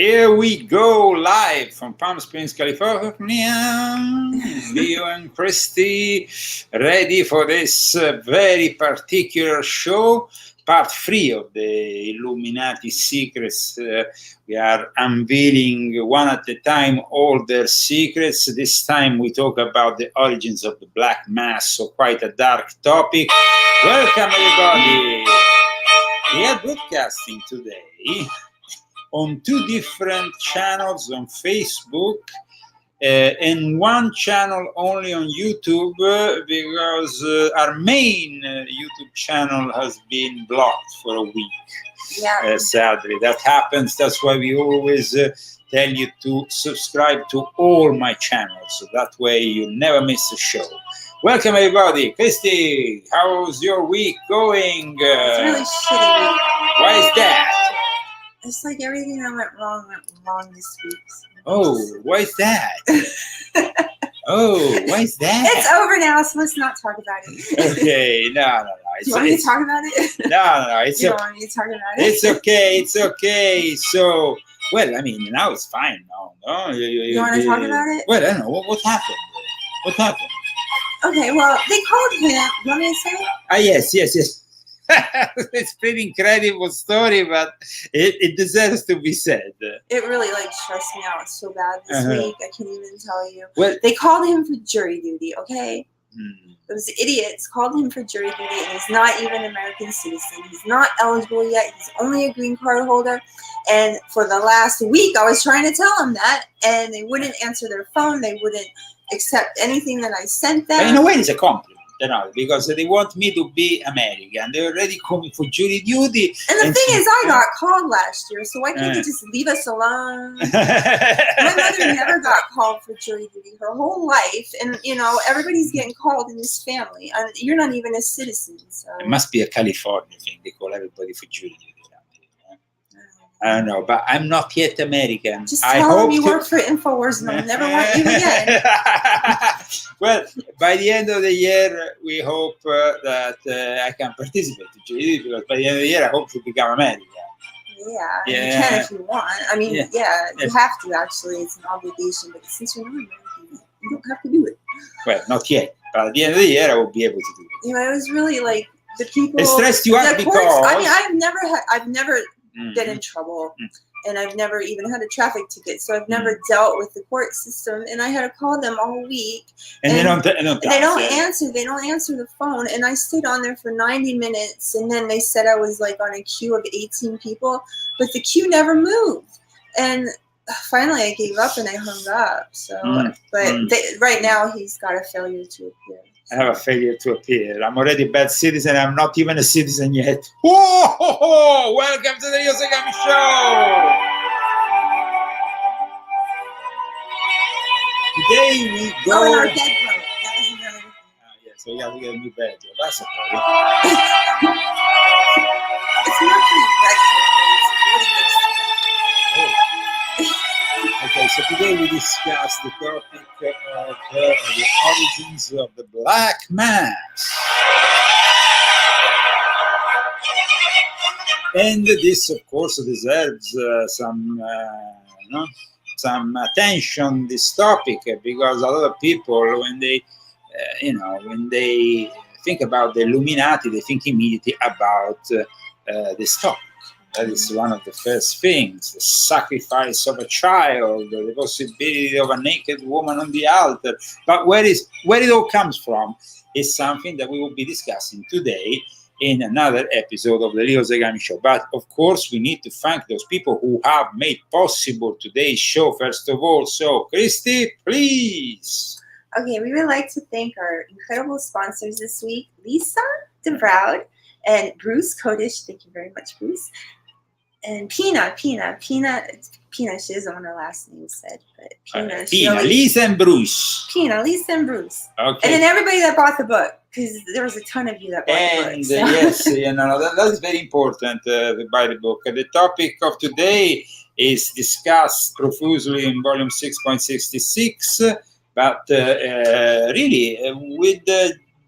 Here we go, live from Palm Springs, California. Leo and Christy, ready for this very particular show, part 3 of the Illuminati secrets. We are unveiling one at a time all their secrets. This time we talk about the origins of the Black Mass, so quite a dark topic. Welcome, everybody. We are broadcasting today on 2 different channels on Facebook and 1 channel only on YouTube because our main YouTube channel has been blocked for a week. Yeah. Sadly, that happens. That's why we always tell you to subscribe to all my channels, so that way you never miss a show. Welcome, everybody. Christy, how's your week going? It's really shitty week. Why is that? It's like everything that went wrong this week. Oh, why is that? Oh, why is that? It's over now, so let's not talk about it. Okay, no. Do you want me to talk about it? No, it's you don't want me to talk about it? It's okay. So, well, I mean, now it's fine. No. You want to talk about it? Well, I don't know. What happened? What happened? Okay, well, they called him. You want me to say it? Yes. It's a pretty incredible story, but it deserves to be said. It really stressed me out so bad this week. I can't even tell you. Well, they called him for jury duty, okay? Hmm. Those idiots called him for jury duty, and he's not even an American citizen. He's not eligible yet. He's only a green card holder. And for the last week, I was trying to tell him that, and they wouldn't answer their phone. They wouldn't accept anything that I sent them. But in a way, it's a compliment. Because they want me to be American. They're already coming for jury duty. And the thing is, I got called last year, so why can't you just leave us alone? My mother never got called for jury duty her whole life. And, everybody's getting called in this family. And you're not even a citizen. So. It must be a California thing. They call everybody for jury duty. I don't know, but I'm not yet American. Just tell them you work for InfoWars and they'll never want you again. Well, by the end of the year, we hope that I can participate in jury duty, because by the end of the year, I hope to become American. Yeah, you can if you want. I mean, you have to, actually. It's an obligation, but since you're not American, you don't have to do it. Well, not yet, but at the end of the year, I will be able to do it. It was really the people. It stressed you out because... I mean, I've never been in trouble, and I've never even had a traffic ticket, so I've never dealt with the court system, and I had to call them all week, and they don't answer. They don't answer the phone, and I stayed on there for 90 minutes, and then they said I was on a queue of 18 people, but the queue never moved, and finally I gave up and I hung up. So, right now he's got a failure to appear. I have a failure to appear. I'm already a bad citizen. I'm not even a citizen yet. Whoa! Welcome to the Zagami Show! Today we go... Oh, and our bed broke. That was another thing. Yeah, so we have to get a new bed. That's okay. It's not Okay, so today we discuss the topic of the origins of the Black Mass. And this, of course, deserves some attention, this topic, because a lot of people, when they think about the Illuminati, they think immediately about this topic. That is one of the first things: the sacrifice of a child, the possibility of a naked woman on the altar. But where it all comes from is something that we will be discussing today in another episode of the Leo Zagami Show. But of course, we need to thank those people who have made possible today's show, first of all. So, Christy, please. Okay, we would like to thank our incredible sponsors this week, Lisa DeBroud and Bruce Kodish. Thank you very much, Bruce. And Pina, she doesn't want her last name said, but Pina. Lisa and Bruce. Pina, Lisa and Bruce. Okay. And then everybody that bought the book, because there was a ton of you that bought the book. So. Yes, that is very important to buy the book. The topic of today is discussed profusely in volume 6.66, but really with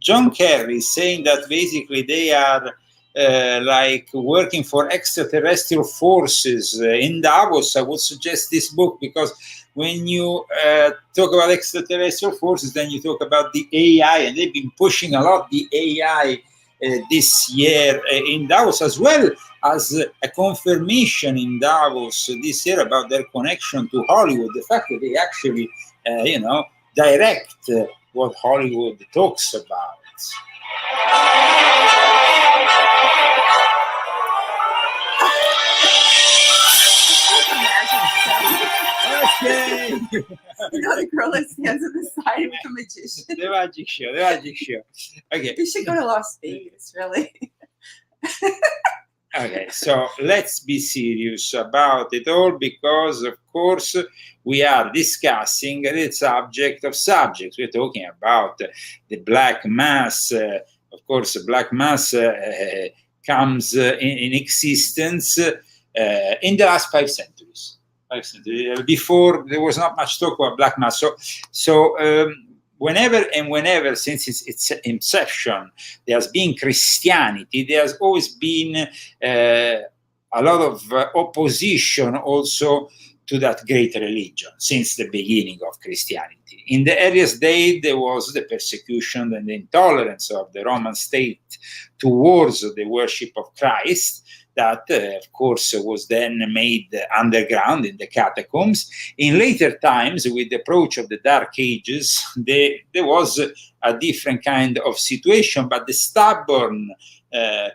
John Kerry saying that basically they are like working for extraterrestrial forces in Davos, I would suggest this book, because when you talk about extraterrestrial forces, then you talk about the AI, and they've been pushing a lot the AI this year in Davos, as well as a confirmation in Davos this year about their connection to Hollywood, the fact that they actually, direct what Hollywood talks about. Okay. The girl that stands at the side with the magician. The magic show. The magic show. Okay. We should go to Las Vegas, really. Okay, so let's be serious about it all, because, of course, we are discussing the subject of subjects. We're talking about the black mass. Of course, the black mass comes in existence in the last 5 centuries. Before, there was not much talk about black mass. So whenever since its inception, there's been Christianity, there's always been a lot of opposition also to that great religion since the beginning of Christianity. In the earliest days, there was the persecution and the intolerance of the Roman state towards the worship of Christ, that, of course, was then made underground in the catacombs. In later times, with the approach of the Dark Ages, there was a different kind of situation, but the stubborn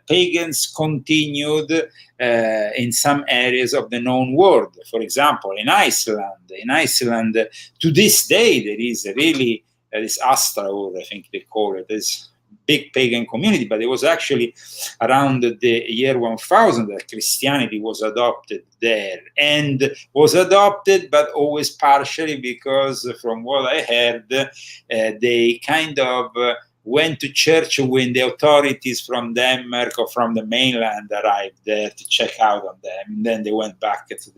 pagans continued in some areas of the known world. For example, in Iceland, to this day, there is really this astound, I think they call it, this big pagan community, but it was actually around the year 1000 that Christianity was adopted there, and was adopted, but always partially, because from what I heard, they kind of went to church when the authorities from Denmark or from the mainland arrived there to check out on them. And then they went back to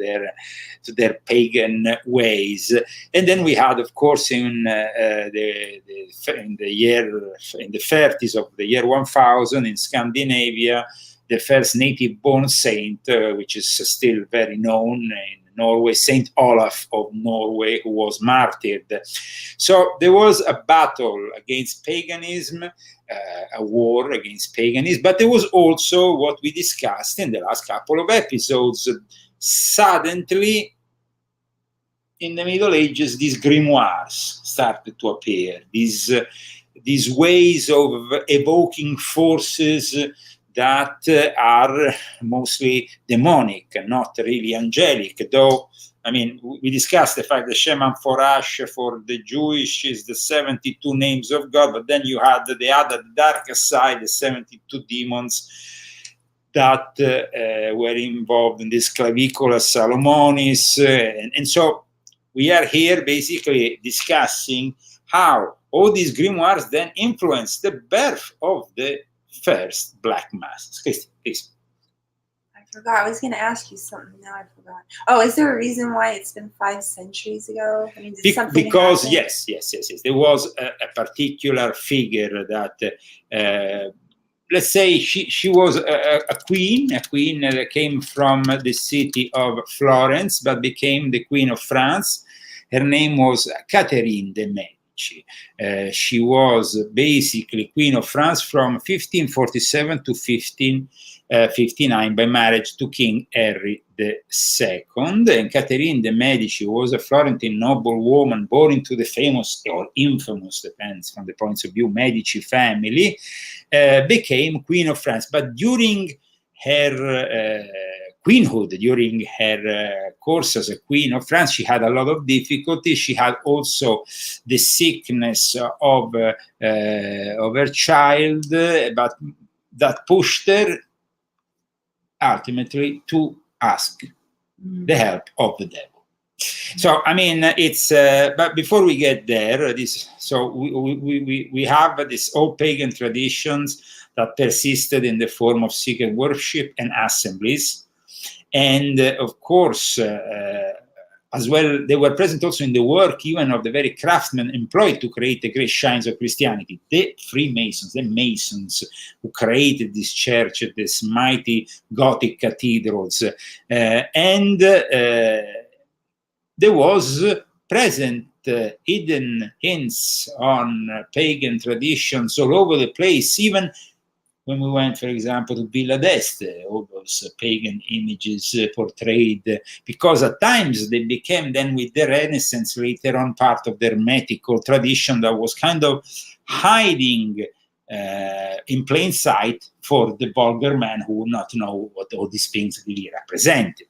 their pagan ways. And then we had, of course, in the 30s of the year 1000 in Scandinavia, the first native-born saint, which is still very known in Norway, Saint Olaf of Norway, who was martyred. So there was a battle against paganism, a war against paganism, but there was also what we discussed in the last couple of episodes. Suddenly, in the Middle Ages, these grimoires started to appear, these ways of evoking forces that are mostly demonic, not really angelic. Though, I mean, we discussed the fact that Sheman Forash for the Jewish is the 72 names of God, but then you had the other darker side, the 72 demons that were involved in this Clavicula Salomonis. And so we are here basically discussing how all these grimoires then influenced the birth of the first black mass. Christy, please. I forgot. I was going to ask you something. Now I forgot. Oh, is there a reason why it's been 5 centuries ago? I mean, because yes. There was a particular figure that, let's say, she was a queen that came from the city of Florence, but became the Queen of France. Her name was Catherine de' Medici. She was basically Queen of France from 1547 to 1559 by marriage to King Henry II. And Catherine de' Medici was a Florentine noblewoman born into the famous or infamous, depends from the points of view, Medici family, became Queen of France. But during her queenhood, during her course as a Queen of France, she had a lot of difficulties. She had also the sickness of her child, but that pushed her ultimately to ask the help of the devil. So, I mean, it's, but before we get there, we have these old pagan traditions that persisted in the form of secret worship and assemblies. And of course, as well, they were present also in the work even of the very craftsmen employed to create the great shrines of Christianity, the Freemasons, the Masons who created this church, these mighty Gothic cathedrals. And there was present hidden hints on pagan traditions all over the place, even when we went, for example, to Villa d'Este, all those pagan images portrayed, because at times they became then, with the Renaissance, later on, part of the Hermetical tradition that was kind of hiding in plain sight for the vulgar man who would not know what all these things really represented.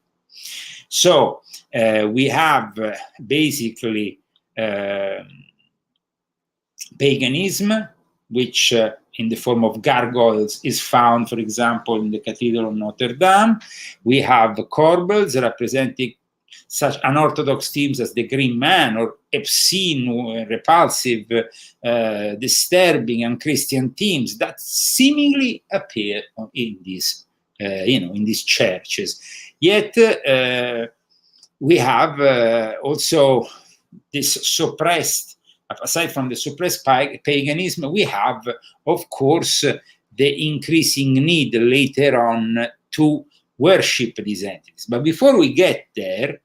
So we have basically paganism, which in the form of gargoyles is found, for example, in the Cathedral of Notre Dame. We have corbels representing such unorthodox themes as the Green Man, or obscene, repulsive, disturbing, unchristian themes that seemingly appear in these, in these churches. Yet we have also this suppressed, aside from the suppressed paganism, we have, of course, the increasing need later on to worship these entities. But before we get there,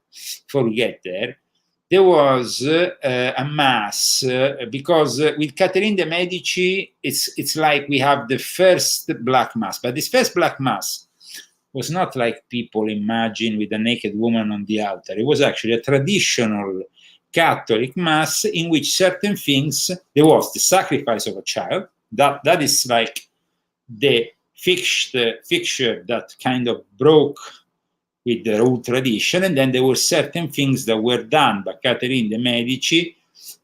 there was a mass, because with Catherine de' Medici, it's like we have the first Black Mass. But this first Black Mass was not like people imagine with a naked woman on the altar. It was actually a traditional Catholic Mass in which certain things, there was the sacrifice of a child, that is like the fixture that kind of broke with the old tradition, and then there were certain things that were done by Catherine de' Medici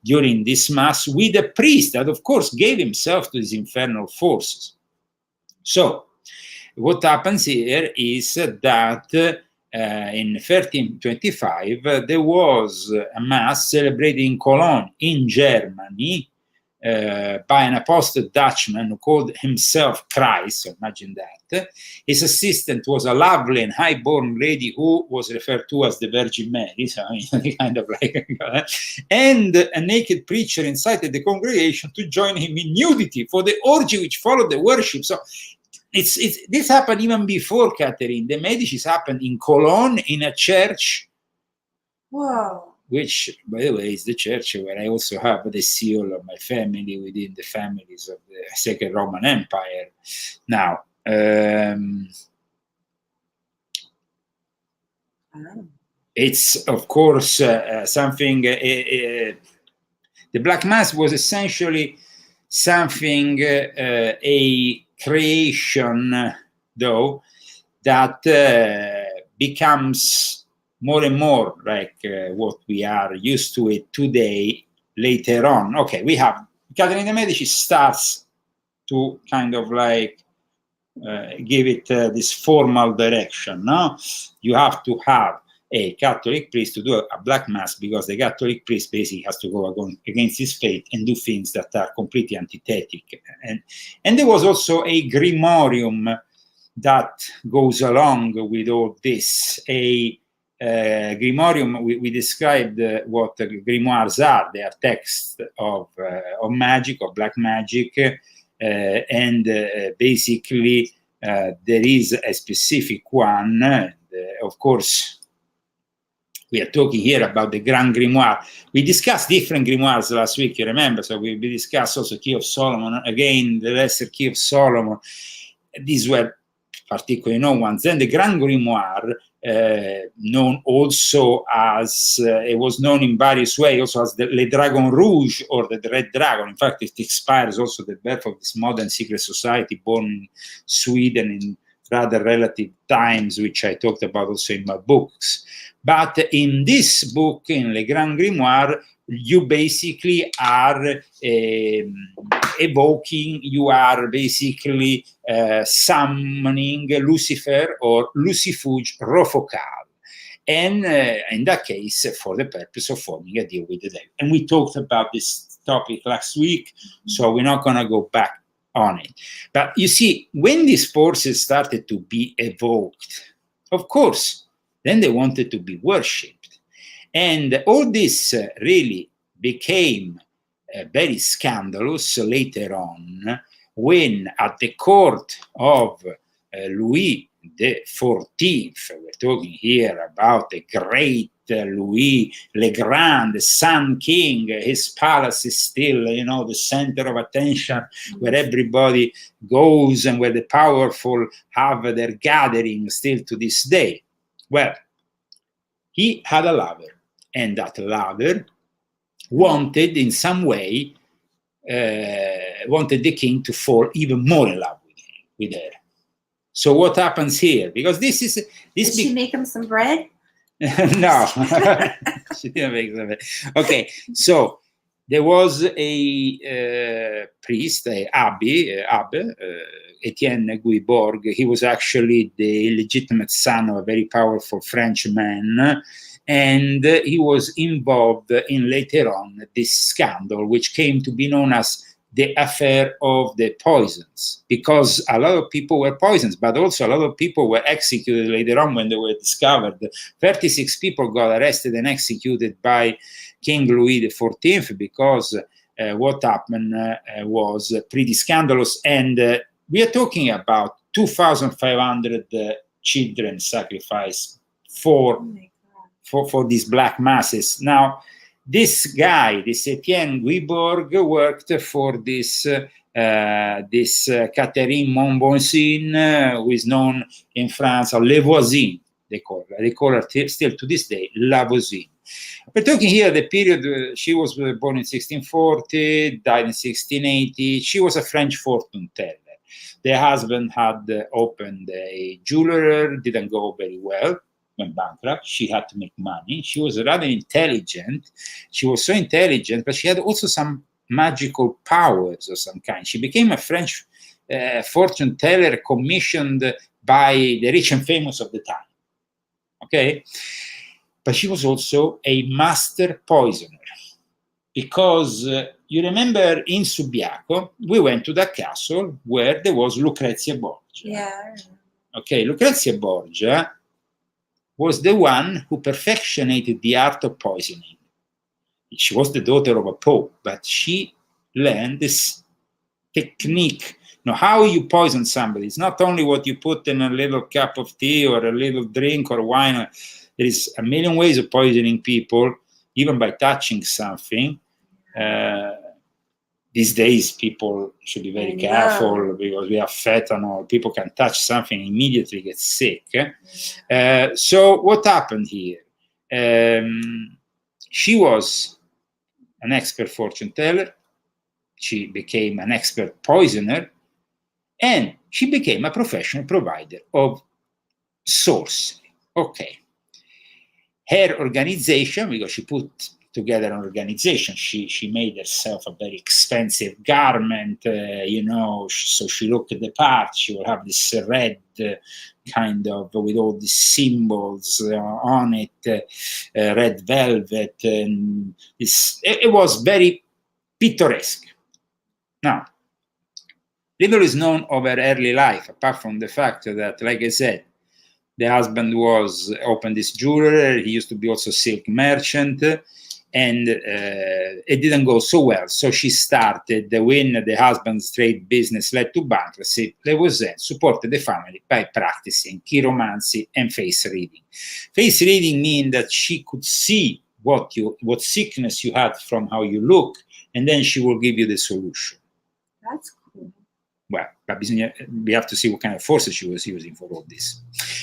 during this Mass with a priest that, of course, gave himself to these infernal forces. So what happens here is that in 1325, there was a Mass celebrated in Cologne, in Germany, by an apostate Dutchman who called himself Christ. So imagine that. His assistant was a lovely and high-born lady who was referred to as the Virgin Mary, so kind of like, and a naked preacher incited the congregation to join him in nudity for the orgy which followed the worship. So this happened even before Catherine de' Medici. Happened in Cologne, in a church. Wow. Which, by the way, is the church where I also have the seal of my family within the families of the Second Roman Empire. Now, it's, of course, something, the Black Mass was essentially something, a creation, though, that becomes more and more like what we are used to it today, later on. Okay, we have Catherine de' Medici starts to kind of like give it this formal direction. No, you have to have a Catholic priest to do a Black Mass, because the Catholic priest basically has to go against his faith and do things that are completely antithetic. And there was also a grimorium that goes along with all this. A grimorium, we described what grimoires are. They are texts of magic, of black magic, and basically there is a specific one. Of course, we are talking here about the Grand Grimoire. We discussed different grimoires last week, you remember? So we discussed also Key of Solomon, again, the Lesser Key of Solomon. These were particularly known ones. Then the Grand Grimoire, known also as, it was known in various ways, also as the Le Dragon Rouge, or the Red Dragon. In fact, it inspires also the birth of this modern secret society born in Sweden in rather relative times, which I talked about also in my books. But in this book, in Le Grand Grimoire, you basically are evoking, you are basically summoning Lucifer or Lucifuge Rofocal. And in that case, for the purpose of forming a deal with the devil. And we talked about this topic last week, so we're not going to go back on it. But you see, when these forces started to be evoked, of course, then they wanted to be worshipped. And all this really became very scandalous later on, when at the court of Louis the 14th, we're talking here about the great Louis le Grand, the Sun King. His palace is still, the center of attention, where everybody goes and where the powerful have their gathering still to this day. Well, he had a lover, and that lover wanted in some way, wanted the king to fall even more in love with her. So what happens here? Because did she make him some bread? No, she didn't make some bread. Okay, so there was a priest, Abbe, Etienne Guibourg. He was actually the illegitimate son of a very powerful French man, and he was involved in later on this scandal, which came to be known as the affair of the poisons, because a lot of people were poisoned, but also a lot of people were executed later on when they were discovered. 36 people got arrested and executed by King Louis XIV because what happened was pretty scandalous. And we are talking about 2,500 children sacrificed for these black masses. Now, this guy, this Etienne Guibourg, worked for this Catherine Montbonsin, who is known in France as Les Voisines. They call her still to this day La Voisine. We're talking here the period, she was born in 1640, died in 1680. She was a French fortune teller. The husband had opened a jeweler, didn't go very well. Went bankrupt. She had to make money. She was rather intelligent. She was so intelligent, but she had also some magical powers of some kind. She became a French fortune teller commissioned by the rich and famous of the time. Okay? But she was also a master poisoner. Because you remember in Subiaco, we went to that castle where there was Lucrezia Borgia. Yeah. Okay, Lucrezia Borgia was the one who perfectionated the art of poisoning. She was the daughter of a pope, but she learned this technique. How you poison somebody. It's not only what you put in a little cup of tea or a little drink or wine. There is a million ways of poisoning people, even by touching something. These days, people should be very careful because we have fentanyl. People can touch something, immediately get sick. So what happened here? She was an expert fortune teller. She became an expert poisoner. And she became a professional provider of sorcery. Okay. Her organization, because she put together an organization. She made herself a very expensive garment, so she looked the part. She will have this red kind of, with all these symbols on it, red velvet, and it was very picturesque. Now, little is known of her early life, apart from the fact that, like I said, the husband opened this jeweler. He used to be also silk merchant. And it didn't go so well. So she started, when the husband's trade business led to bankruptcy, Levoisin supported the family by practicing chiromancy and face reading. Face reading means that she could see what sickness you had from how you look, and then she will give you the solution. That's cool. Well, but we have to see what kind of forces she was using for all this.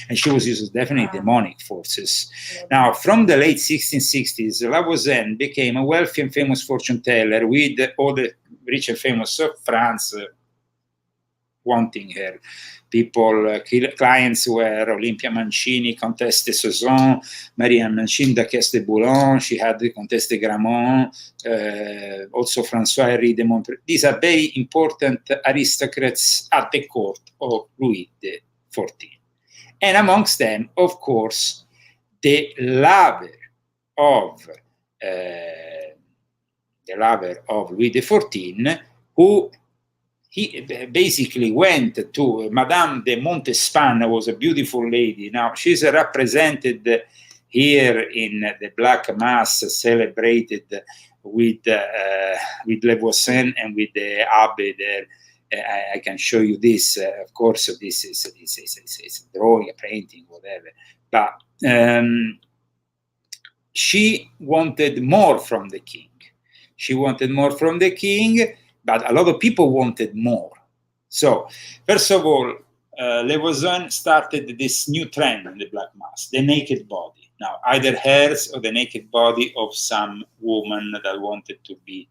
And she was using definitely demonic forces. Now, from the late 1660s, Lavoisin became a wealthy and famous fortune teller with all the rich and famous of France wanting her. Clients were Olympia Mancini, Comtesse de Soissons, Maria Mancini, Duchesse de Boulogne. She had the Comtesse de Gramont, also François-Henri de Montpellier. These are very important aristocrats at the court of Louis XIV. And amongst them, of course, the lover of Louis XIV, who he basically went to Madame de Montespan, was a beautiful lady. Now, she's represented here in the Black Mass celebrated with Le Voisin and with the Abbé there. I can show you this. Of course, this is a drawing, a painting, whatever. But she wanted more from the king. She wanted more from the king, but a lot of people wanted more. So, first of all, Le Voisin started this new trend in the Black Mass, the naked body. Now, either hers or the naked body of some woman that wanted to be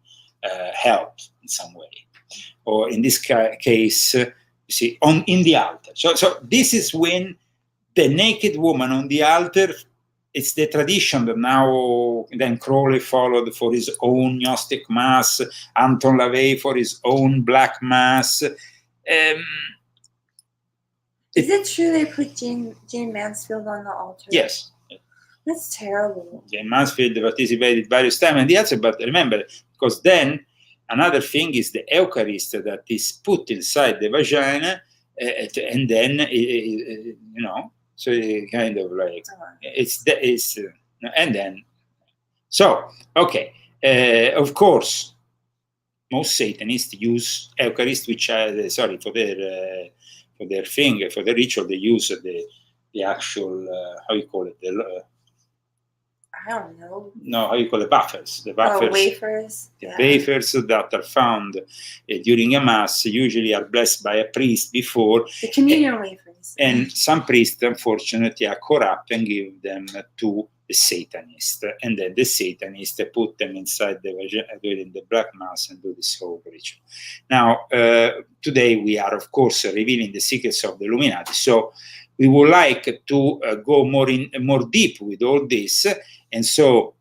helped in some way. Or in this case, you see, in the altar. So this is when the naked woman on the altar, it's the tradition that now then Crowley followed for his own Gnostic Mass, Anton LaVey for his own Black Mass. Is it true they put Jane Mansfield on the altar? Yes. That's terrible. Jane Mansfield participated various times in the altar, but remember, because then another thing is the Eucharist that is put inside the vagina, and then, you know, so kind of like, and then, so, okay, of course, most Satanists use Eucharist, which for their thing, for the ritual, they use the actual, how you call it? I don't know. No, how you call it? Buffers. The buffers. Oh, wafers. The wafers that are found during a mass usually are blessed by a priest before. The communion wafers. And some priests, unfortunately, are corrupt and give them to the Satanist. And then the Satanist put them inside during the Black Mass and do this whole ritual. Now, today we are, of course, revealing the secrets of the Illuminati. So we would like to go more deep with all this. And so,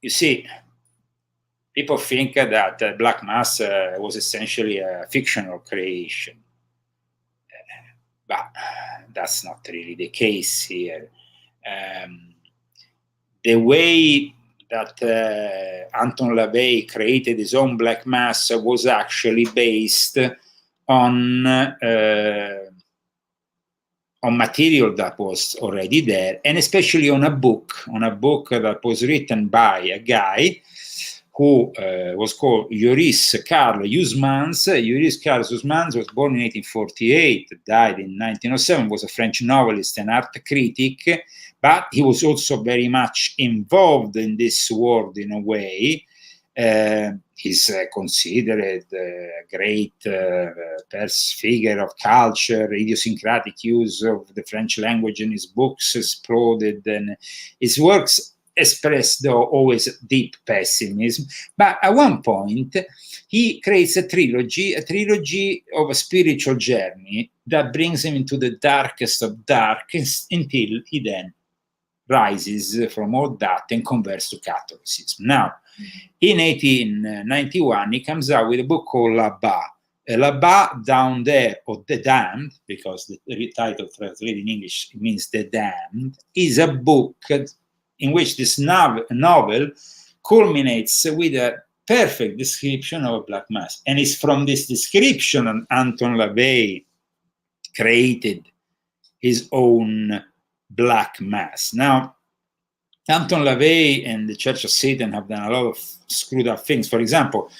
you see, people think that Black Mass was essentially a fictional creation. But that's not really the case here. The way that Anton LaVey created his own Black Mass was actually based on material that was already there, and especially on a book that was written by a guy who was called Joris Karl Huysmans. Joris Karl Huysmans was born in 1848, died in 1907, was a French novelist and art critic, but he was also very much involved in this world in a way. He's considered a great figure of culture, idiosyncratic use of the French language in his books exploded, and his works expressed, though, always deep pessimism. But at one point, he creates a trilogy of a spiritual journey that brings him into the darkest of dark until he then rises from all that and converts to Catholicism. Now, in 1891, he comes out with a book called Là-bas. Là-bas, down there, or The Damned, because the title translated in English means The Damned, is a book in which this novel culminates with a perfect description of a Black Mass. And it's from this description Anton LaVey created his own Black Mass. Now, Anton LaVey and the Church of Satan have done a lot of screwed up things. For example,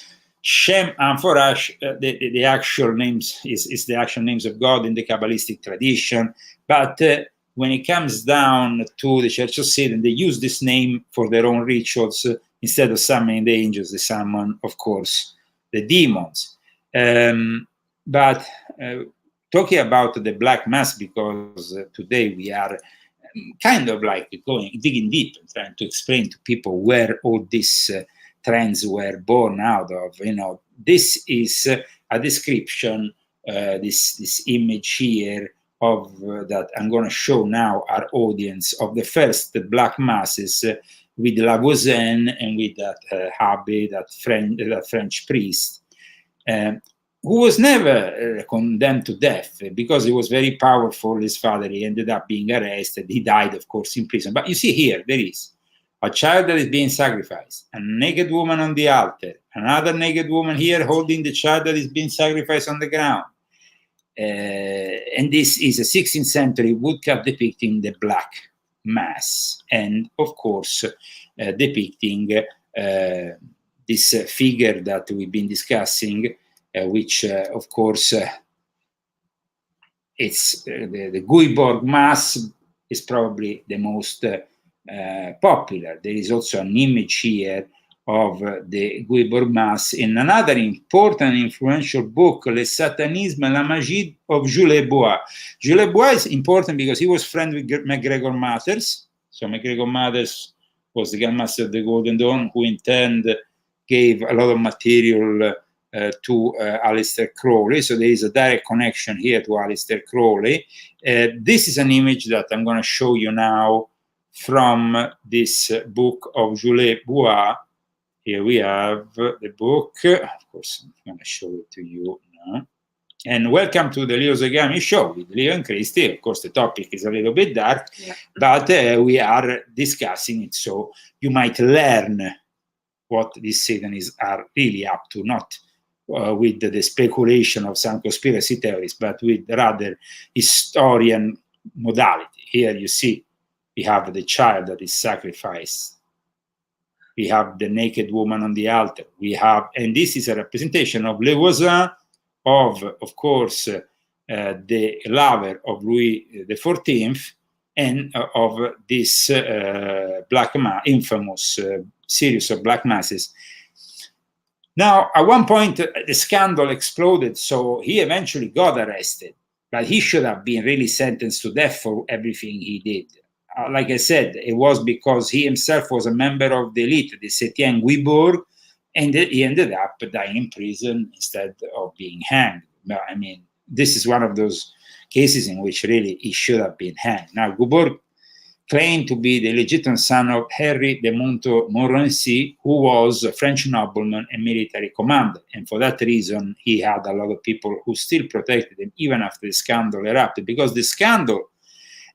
Shem Amforash, the actual names is the actual names of God in the Kabbalistic tradition. But when it comes down to the Church of Satan, they use this name for their own rituals. Instead of summoning the angels, they summon, of course, the demons. But talking about the Black Mass, because today we are kind of like digging deep and trying to explain to people where all these trends were born out of. You know, this is a description, this image here of that I'm going to show now our audience of the first Black Masses with La Voisin and with that Abbé, that French priest, who was never condemned to death because he was very powerful. His father, he ended up being arrested. He died, of course, in prison. But you see here, there is a child that is being sacrificed, a naked woman on the altar, another naked woman here holding the child that is being sacrificed on the ground. And this is a 16th century woodcut depicting the Black mass, and of course depicting this figure that we've been discussing, which of course it's the Guiborg Mass is probably the most popular. There is also an image here of the Guiborg Mass in another important influential book, Le Satanisme et la Magie of Jules Bois. Jules Bois is important because he was friend with MacGregor Mathers. So MacGregor Mathers was the Grand Master of the Golden Dawn, who in turn gave a lot of material to Aleister Crowley. So there is a direct connection here to Aleister Crowley. This is an image that I'm going to show you now from this book of Jules Bois. Here we have the book. Of course, I'm going to show it to you now. And welcome to the Leo Zagami show with Leo and Christy. Of course, the topic is a little bit dark, but we are discussing it so you might learn what these Satanists are really up to, not with the speculation of some conspiracy theories, but with rather historian modality. Here you see we have the child that is sacrificed. We have the naked woman on the altar. We have, and this is a representation of Le Voisin, of course, the lover of Louis XIV, and of this infamous series of black masses. Now, at one point, the scandal exploded, so he eventually got arrested, but he should have been really sentenced to death for everything he did. Like I said, it was because he himself was a member of the elite, the Septième Guibourg, and he ended up dying in prison instead of being hanged. But, I mean, this is one of those cases in which really he should have been hanged. Now, Guibourg claimed to be the legitimate son of Henry de Montmorency, who was a French nobleman and military commander. And for that reason, he had a lot of people who still protected him even after the scandal erupted, because the scandal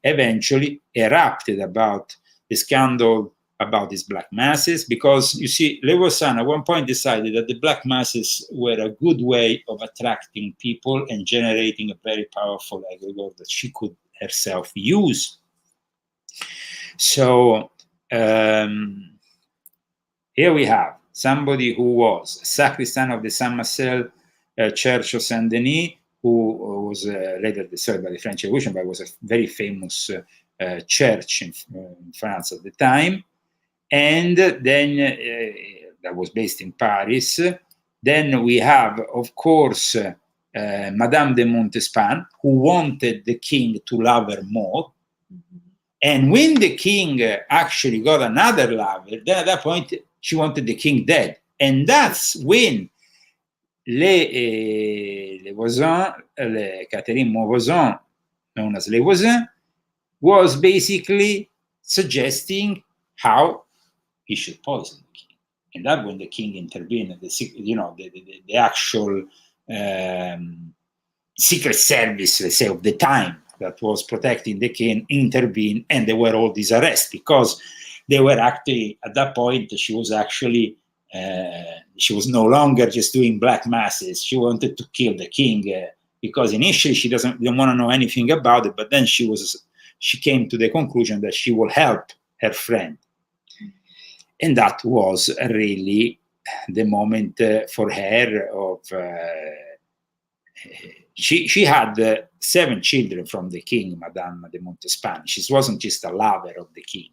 eventually erupted about the scandal about these black masses, because you see, Le Voisin at one point decided that the black masses were a good way of attracting people and generating a very powerful egregore that she could herself use. So here we have somebody who was a sacristan of the Saint Marcel Church of Saint Denis, who was later destroyed by the French Revolution, but was a very famous church in France at the time. And then that was based in Paris. Then we have, of course, Madame de Montespan, who wanted the king to love her more. And when the king actually got another lover, then at that point, she wanted the king dead. And that's when Catherine Mauvoisin, known as Le Voisin, was basically suggesting how he should poison the king. And that when the king intervened, the actual secret service, let's say, of the time that was protecting the king intervened, and there were all these arrests, because they were actually, at that point, she was actually she was no longer just doing black masses. She wanted to kill the king because initially she didn't want to know anything about it, but then she came to the conclusion that she will help her friend. And that was really the moment for her of she had 7 children from the king, Madame de Montespan. She wasn't just a lover of the king.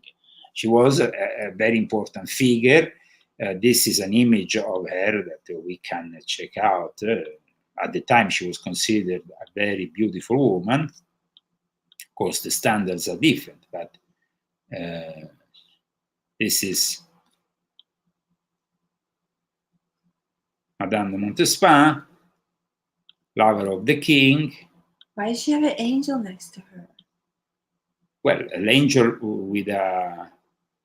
She was a very important figure. This is an image of her that we can check out. At the time, she was considered a very beautiful woman. Of course, the standards are different, but this is Madame de Montespan, lover of the king. Why does she have an angel next to her? Well, an angel with a...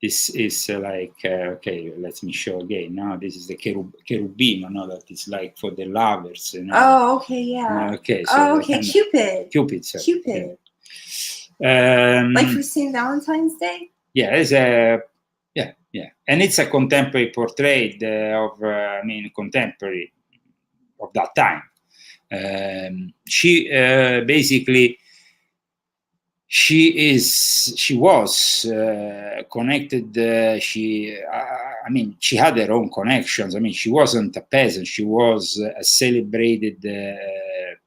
This is like, okay, let me show again. Now, this is the cherubim, no, that is like for the lovers. You know? Oh, okay, yeah. Okay, so Cupid. Cupid, sorry. Cupid. Yeah. Like for St. Valentine's Day? Yeah, it's yeah. And it's a contemporary portrait of, contemporary of that time. She basically... she was connected. I mean, she had her own connections. I mean, she wasn't a peasant. She was a celebrated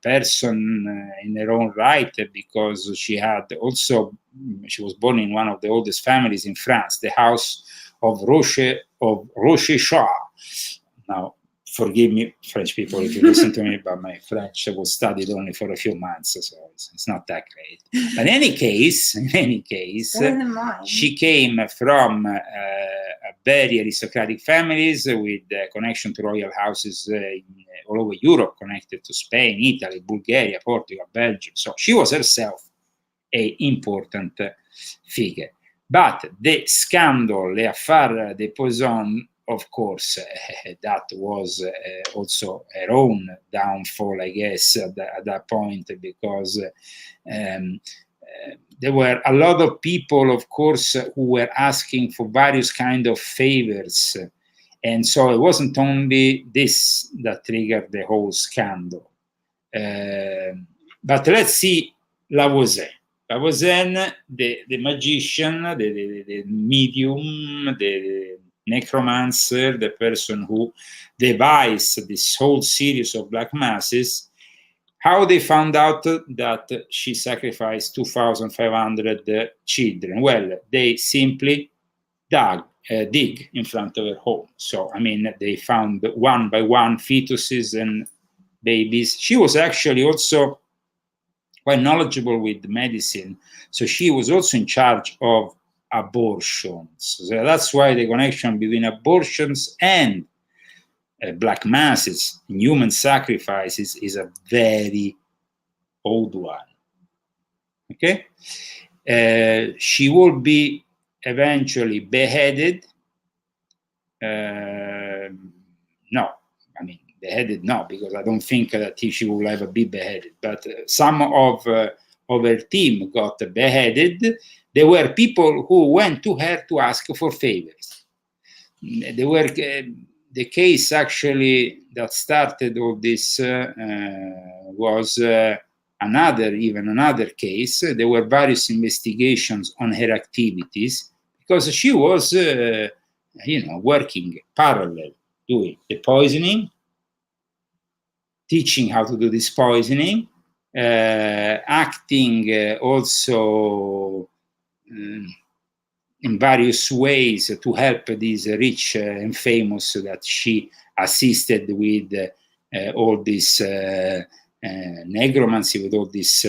person in her own right, because she was born in one of the oldest families in France, the house of Rochechouart. Now, forgive me, French people, if you listen to me, but my French was studied only for a few months, so it's not that great. But in any case, she came from very aristocratic families with connection to royal houses all over Europe, connected to Spain, Italy, Bulgaria, Portugal, Belgium. So she was herself an important figure. But the scandal, the affair de Poisson, of course, that was also her own downfall, I guess, at that point, because there were a lot of people, of course, who were asking for various kind of favors. And so it wasn't only this that triggered the whole scandal. But let's see Lavoisier. Lavoisier, the magician, the medium, the necromancer, the person who devised this whole series of black masses. How they found out that she sacrificed 2,500 children? Well, they simply dig in front of her home. So, I mean, they found one by one fetuses and babies. She was actually also quite knowledgeable with medicine. So she was also in charge of abortions. So that's why the connection between abortions and black masses and human sacrifices is a very old one. Okay? She will be eventually beheaded. No, I mean, beheaded, no, because I don't think that she will ever be beheaded. But some of her team got beheaded. There were people who went to her to ask for favors. There were the case actually that started all this was another case. There were various investigations on her activities because she was, working parallel, doing the poisoning, teaching how to do this poisoning, acting also in various ways to help these rich and famous that she assisted with all this necromancy, with all these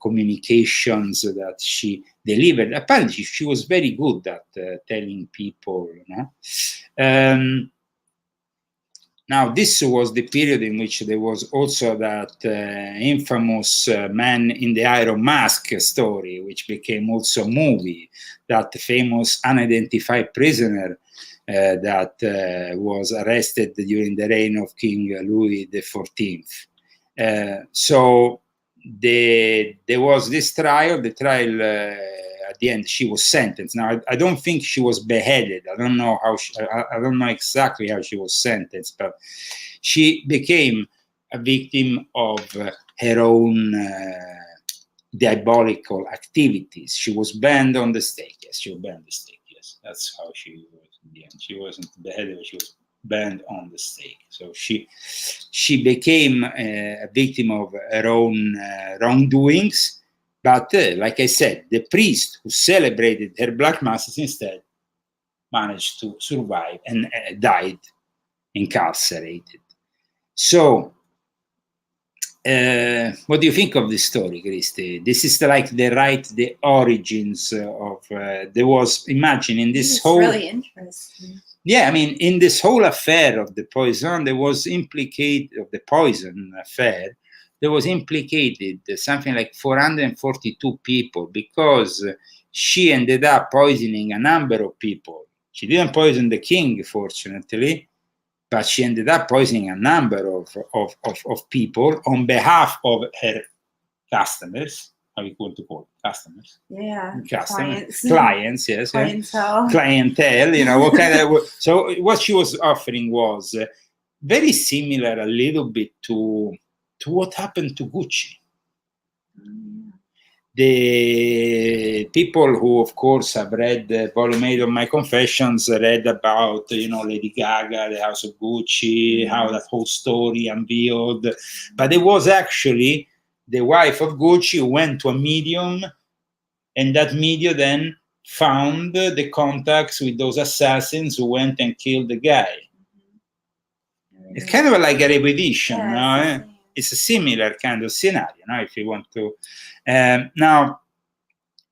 communications that she delivered. Apparently, she was very good at telling people, Now, this was the period in which there was also that infamous Man in the Iron Mask story, which became also a movie, that famous unidentified prisoner that was arrested during the reign of King Louis XIV. So there was this trial. The trial, at the end, she was sentenced. Now, I don't think she was beheaded. I don't know how. I don't know exactly how she was sentenced, but she became a victim of her own diabolical activities. She was burned on the stake. Yes, she was burned on the stake. Yes, that's how she was in the end. She wasn't beheaded. She was burned on the stake. So she became a victim of her own wrongdoings. But like I said, the priest who celebrated her black masses instead managed to survive and died incarcerated. So, what do you think of this story, Christy? This is the origins of. There was, imagine in this whole. It's really interesting. Yeah, I mean, in this whole affair of the poison, there was implicated of the poison affair. There was implicated something like 442 people because she ended up poisoning a number of people. She didn't poison the king, fortunately, but she ended up poisoning a number of people on behalf of her customers. How you want to call it? Customers? Yeah. Clients, yes. Clientele. Clientele, what kind of. So what she was offering was very similar a little bit to what happened to Gucci. the people who, of course, have read Volume 8 of my Confessions, read about, Lady Gaga, the House of Gucci, how that whole story unveiled. But it was actually the wife of Gucci who went to a medium, and that medium then found the contacts with those assassins who went and killed the guy. It's kind of like a repetition, It's a similar kind of scenario, if you want to. Now,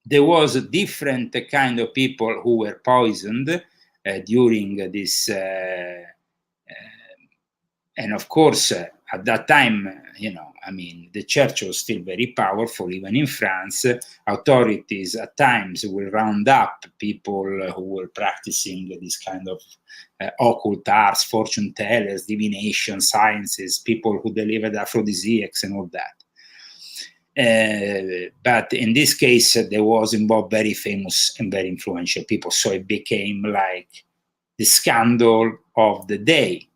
there was a different kind of people who were poisoned during this, and of course, at that time, the church was still very powerful, even in France. Authorities at times will round up people who were practicing this kind of occult arts, fortune tellers, divination, sciences, people who delivered aphrodisiacs and all that. But in this case, there was involved very famous and very influential people. So it became like the scandal of the day.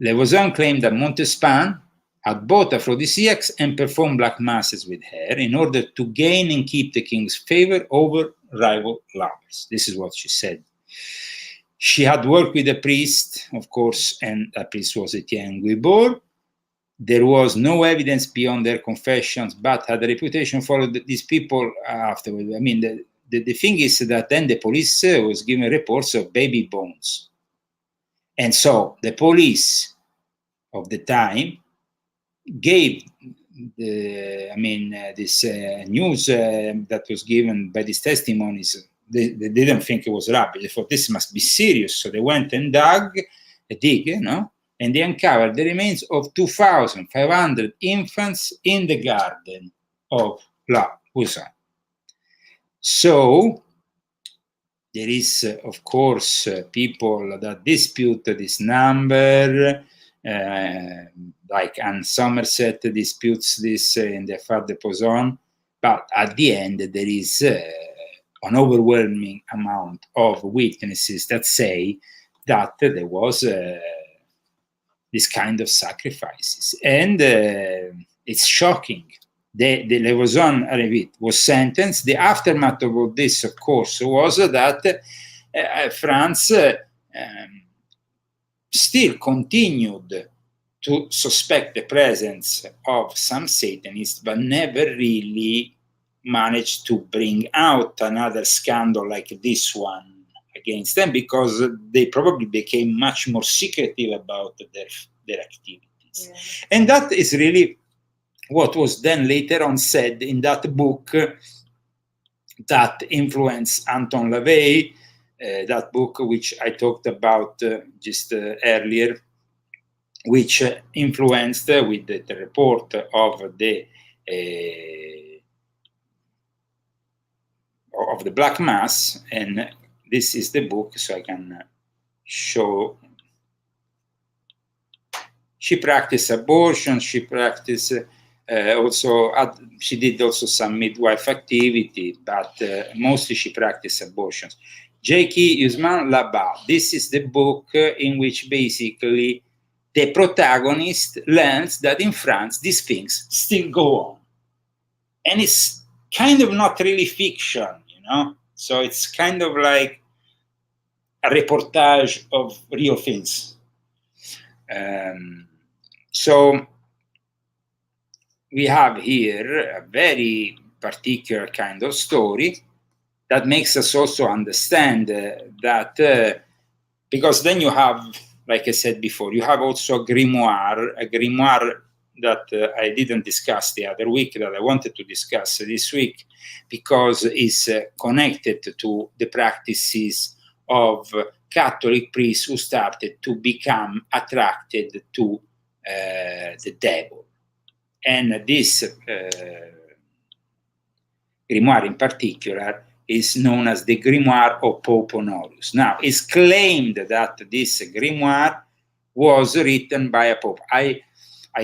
Levausan claimed that Montespan had bought aphrodisiacs and performed black masses with her in order to gain and keep the king's favor over rival lovers. This is what she said. She had worked with a priest, of course, and that priest was Etienne Guibord. There was no evidence beyond their confessions, but had a reputation for these people afterwards. The thing is that then the police was given reports of baby bones. And so the police of the time gave this news that was given by these testimonies. They didn't think it was rubbish. They thought this must be serious. So they went and dug, and they uncovered the remains of 2,500 infants in the garden of La Housan. So there is, of course, people that dispute this number, like Anne Somerset disputes this in the Affaire de Poisson, but at the end there is an overwhelming amount of witnesses that say that there was this kind of sacrifices. And it's shocking. The Levausan, I repeat, was sentenced. The aftermath of all this, of course, was that France still continued to suspect the presence of some Satanists, but never really managed to bring out another scandal like this one against them, because they probably became much more secretive about their activities. Yeah. And that is really what was then later on said in that book that influenced Anton LaVey, that book which I talked about just earlier, which influenced with the report of the Black Mass. And this is the book, so I can show. She practiced abortion, she practiced she did also some midwife activity, but mostly she practiced abortions. J.K. Usman Labat, this is the book in which basically the protagonist learns that in France these things still go on. And it's kind of not really fiction, So it's kind of like a reportage of real things. So we have here a very particular kind of story that makes us also understand that, because then you have, like I said before, you have also a grimoire that I didn't discuss the other week, that I wanted to discuss this week, because it's connected to the practices of Catholic priests who started to become attracted to the devil. And this grimoire in particular is known as the Grimoire of Pope Honorius. Now, it's claimed that this grimoire was written by a pope. I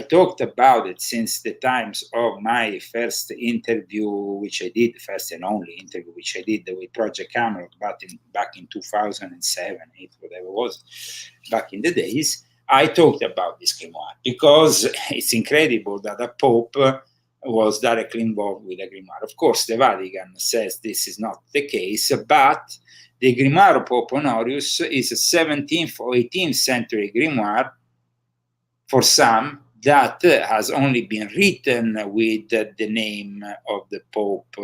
talked about it since the times of my first interview, which I did, first and only interview, which I did with Project Camelot back in 2007, 2008, whatever it was, back in the days. I talked about this grimoire because it's incredible that a pope was directly involved with a grimoire. Of course, the Vatican says this is not the case, but the grimoire of Pope Honorius is a 17th or 18th century grimoire for some that has only been written with the name of the Pope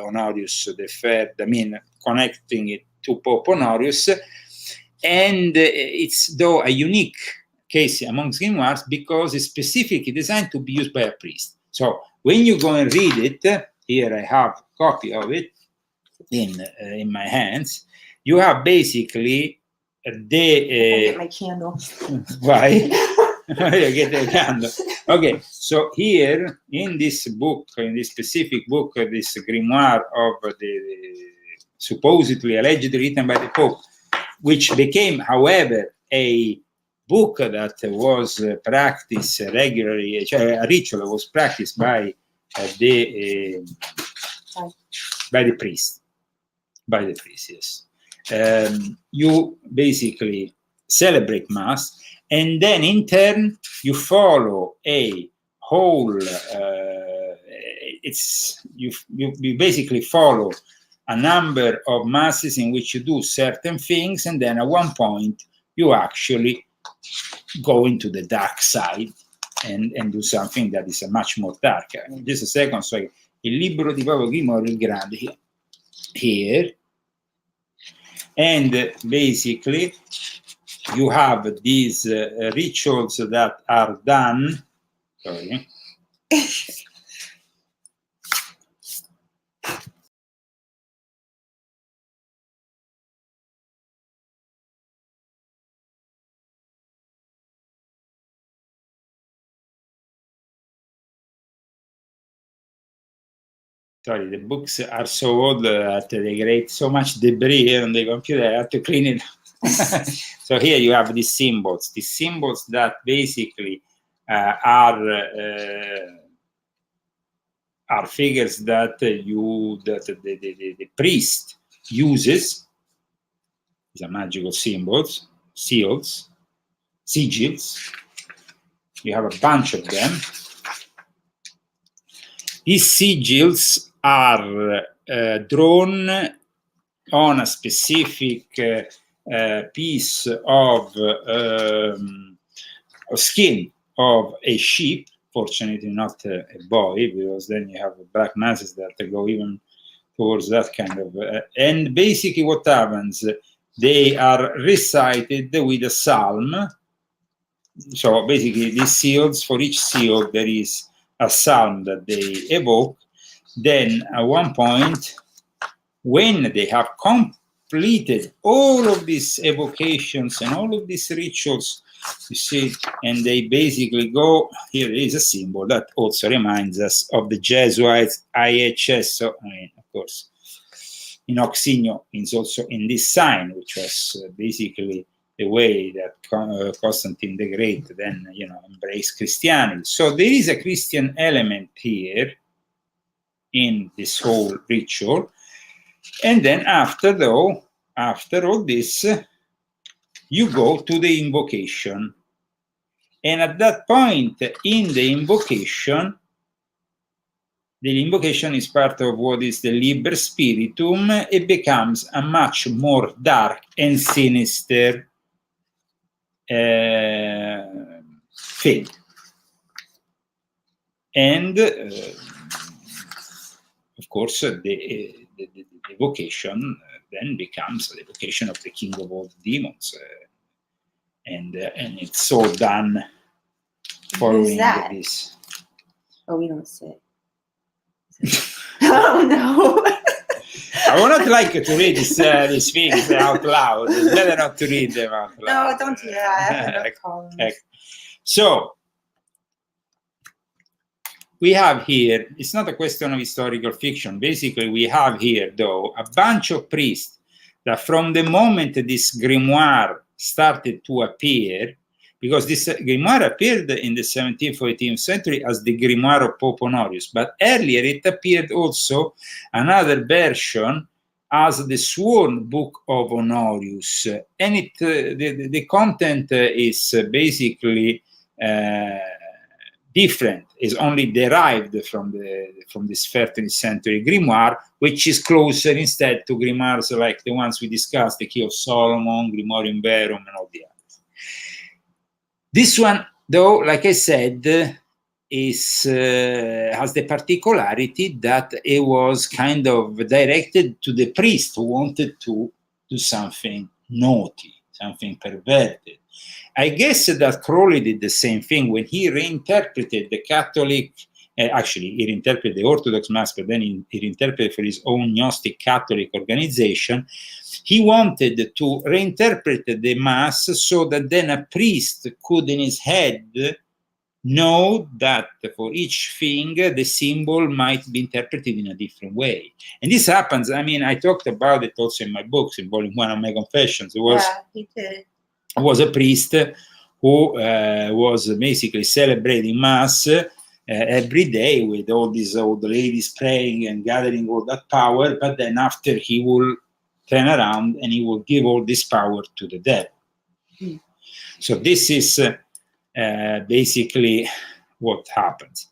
Honorius III, I mean, connecting it to Pope Honorius. And it's, though, a unique case amongst grimoires because it's specifically designed to be used by a priest. So when you go and read it, here I have a copy of it in my hands, you have basically I get my candle. Why? You get the candle. Okay, so here in this book, in this specific book, this grimoire of the supposedly, allegedly written by the Pope, which became, however, a book that was practiced regularly, a ritual that was practiced by the priest. By the priest, yes. You basically celebrate Mass, and then in turn you follow a whole. You basically follow a number of masses in which you do certain things, and then at one point you actually go into the dark side and do something that is much more darker. Just a second, so il libro di Papa Grimorio il Grande here. And basically, you have these rituals that are done. Sorry. Sorry, the books are so old that they create so much debris on the computer. I have to clean it. So here you have these symbols that basically are figures that the priest uses. These are magical symbols, seals, sigils. You have a bunch of them. These sigils are drawn on a specific piece of skin of a sheep, fortunately not a boy, because then you have black masses that go even towards that kind of. And basically what happens, they are recited with a psalm. So basically these seals, for each seal there is a psalm that they evoke. Then at one point, when they have completed all of these evocations and all of these rituals, you see, and they basically go, here is a symbol that also reminds us of the Jesuits IHS. So, I mean, of course, in Oxigno is also in this sign, which was basically the way that Constantine the Great then, embraced Christianity. So there is a Christian element here in this whole ritual. And then after all this, you go to the invocation. And at that point in the invocation is part of what is the Liber Spiritum. It becomes a much more dark and sinister thing. And of course, the evocation then becomes the evocation of the king of all demons, and it's all done following this. Oh, we don't say. Oh no! I would not like to read these things out loud. It's better not to read them out loud. No, don't do that. So we have here, it's not a question of historical fiction. Basically, we have here, though, a bunch of priests that from the moment this grimoire started to appear, because this grimoire appeared in the 17th or 18th century as the grimoire of Pope Honorius, but earlier it appeared also another version as the sworn book of Honorius, and the content is basically different, is only derived from this 13th century grimoire, which is closer instead to grimoires like the ones we discussed, the Key of Solomon, Grimorium Verum, and all the others. This one, though, like I said, is has the particularity that it was kind of directed to the priest who wanted to do something naughty, something perverted. I guess that Crowley did the same thing when he reinterpreted the Catholic, actually he reinterpreted the Orthodox Mass, but then he reinterpreted for his own Gnostic Catholic organization. He wanted to reinterpret the Mass so that then a priest could in his head know that for each thing the symbol might be interpreted in a different way. And this happens, I mean, I talked about it also in my books, in volume 1 of my Confessions. It was, he did. Was a priest who was basically celebrating Mass every day with all these old ladies praying and gathering all that power, but then after he will turn around and he will give all this power to the devil. So this is basically what happens.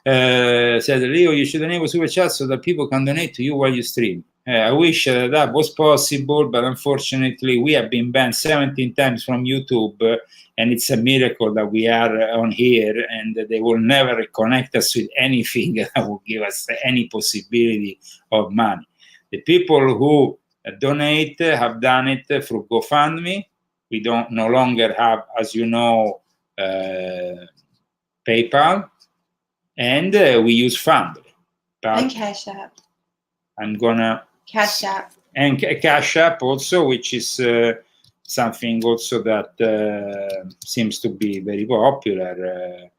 Said Leo, you should enable super chat so that people can donate to you while you stream. I wish that was possible, but unfortunately we have been banned 17 times from YouTube, and it's a miracle that we are on here, and they will never connect us with anything that will give us any possibility of money. The people who donate have done it through GoFundMe. We don't no longer have, as you know, PayPal, and we use Fundly. And Cash App. I'm gonna Cash App. And Cash App also, which is something also that seems to be very popular.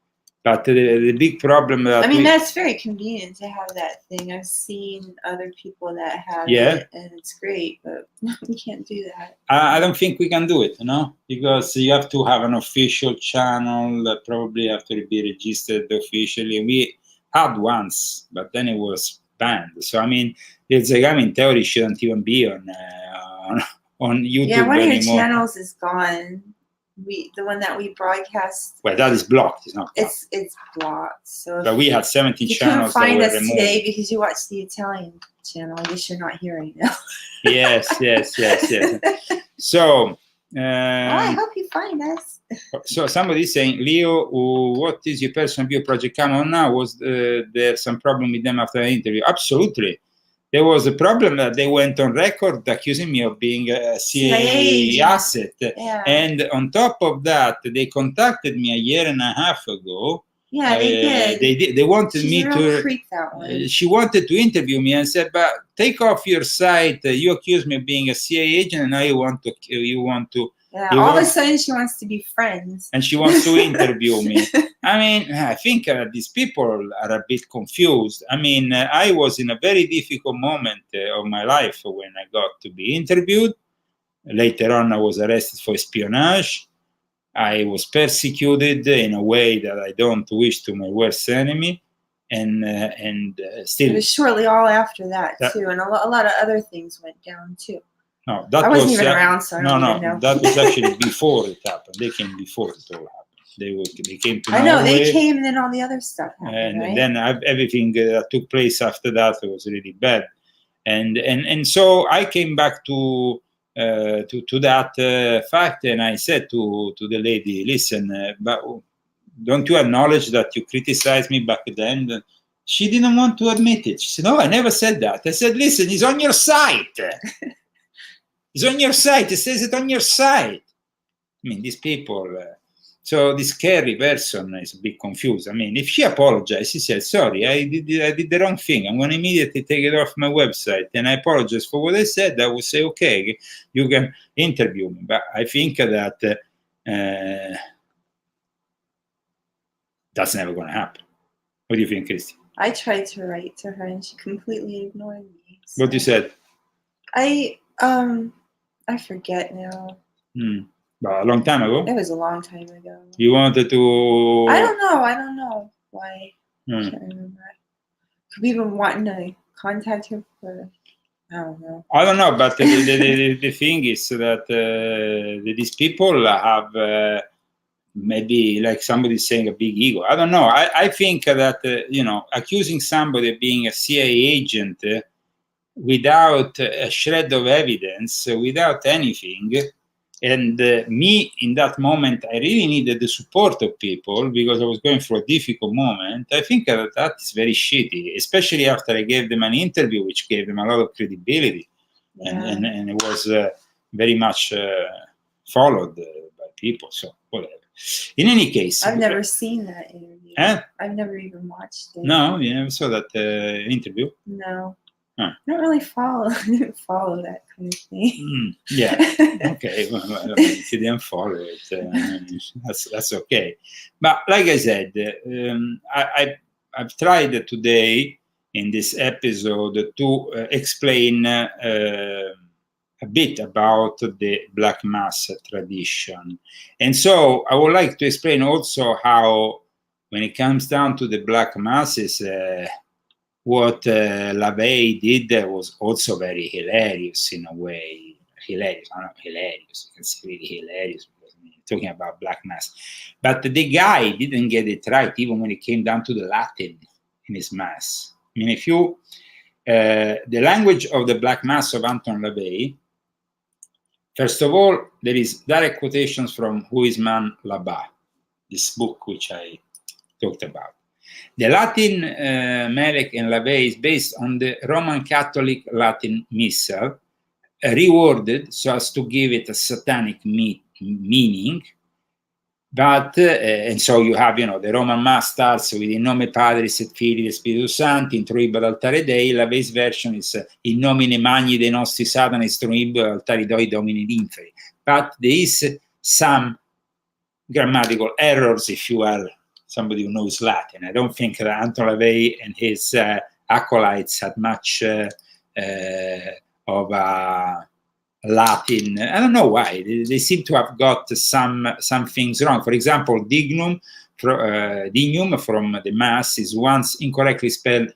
But the big problem that that's very convenient to have that thing. I've seen other people that have it, and it's great, but we can't do that. I don't think we can do it, because you have to have an official channel that probably have to be registered officially. We had once, but then it was banned. So I mean, the Zagami in theory shouldn't even be on YouTube Yeah, one anymore. of your channels is gone. The one that we broadcast. Well, that is blocked. It's not blocked. It's blocked. So but we had 17 you channels couldn't find that us were removed. today because you watched the Italian channel. I guess you're not here right now. Yes. So I hope you find us. So somebody is saying, Leo, what is your personal view of Project Canon now? Was there some problem with them after the interview? Absolutely. There was a problem that they went on record accusing me of being a CIA asset. Yeah. And on top of that, they contacted me a year and a half ago. Yeah, they did. They wanted She's me a real to. Freak, that one. She wanted to interview me and said, "But take off your site. You accuse me of being a CIA agent, and now you want to. Yeah, all of a sudden she wants to be friends. And she wants to interview me. I mean, I think these people are a bit confused. I mean, I was in a very difficult moment of my life when I got to be interviewed. Later on, I was arrested for espionage. I was persecuted in a way that I don't wish to my worst enemy. And still... It was shortly all after that too. And a lot of other things went down, too. No, that I wasn't even around, so I don't even know. That was actually before it happened. They came before it all happened. They came to I know, Norway, they came and then all the other stuff happened, and right? then everything that took place after that was really bad. And so I came back to that fact, and I said to the lady, listen, but don't you acknowledge that you criticized me back then? She didn't want to admit it. She said, no, I never said that. I said, listen, it's on your site. It's on your site. It says it on your site. I mean, these people. So this Carrie person is a bit confused. I mean, if she apologized, she said, sorry, I did the wrong thing. I'm going to immediately take it off my website. And I apologize for what I said. I will say, okay, you can interview me. But I think that that's never going to happen. What do you think, Christy? I tried to write to her and she completely ignored me. So. What you said? I forget now. But a long time ago? It was a long time ago. You wanted to... I don't know why. I can't remember. Could we even want to contact her for... I don't know. I don't know, but the thing is that these people have maybe, like somebody saying, a big ego. I don't know. I think that, accusing somebody of being a CIA agent without a shred of evidence, without anything, and me, in that moment, I really needed the support of people because I was going through a difficult moment. I think that is very shitty, especially after I gave them an interview, which gave them a lot of credibility. Yeah. And it was very much followed by people, so whatever. In any case... I've never seen that interview. I've never even watched it. No, you never saw that interview? No. Huh. I don't really follow that kind of thing. Yeah. Okay. Well, if you didn't follow it, that's okay. But like I said, I've tried today in this episode to explain a bit about the Black Mass tradition. And so I would like to explain also how, when it comes down to the Black Masses, what LaVey did was also very hilarious in a way. Hilarious, not hilarious, you can say really hilarious, because talking about Black Mass. But the guy didn't get it right, even when it came down to the Latin in his Mass. I mean, if you, the language of the Black Mass of Anton LaVey, first of all, there is direct quotations from Huisman Labat, this book which I talked about. The Latin Melech and LaVey is based on the Roman Catholic Latin Missal, reworded so as to give it a satanic meaning. But, and so you have, the Roman Mass starts with In nome Patris et Filii et Spiritus Sancti, introibat altare Dei. LaVey's version is In nomine Magni dei nostri Satana, introibat altari Dei Domini Inferi. But there is some grammatical errors, if you are somebody who knows Latin. I don't think that Anton LaVey and his acolytes had much of a Latin. I don't know why. They seem to have got some things wrong. For example, dignum from the Mass is once incorrectly spelled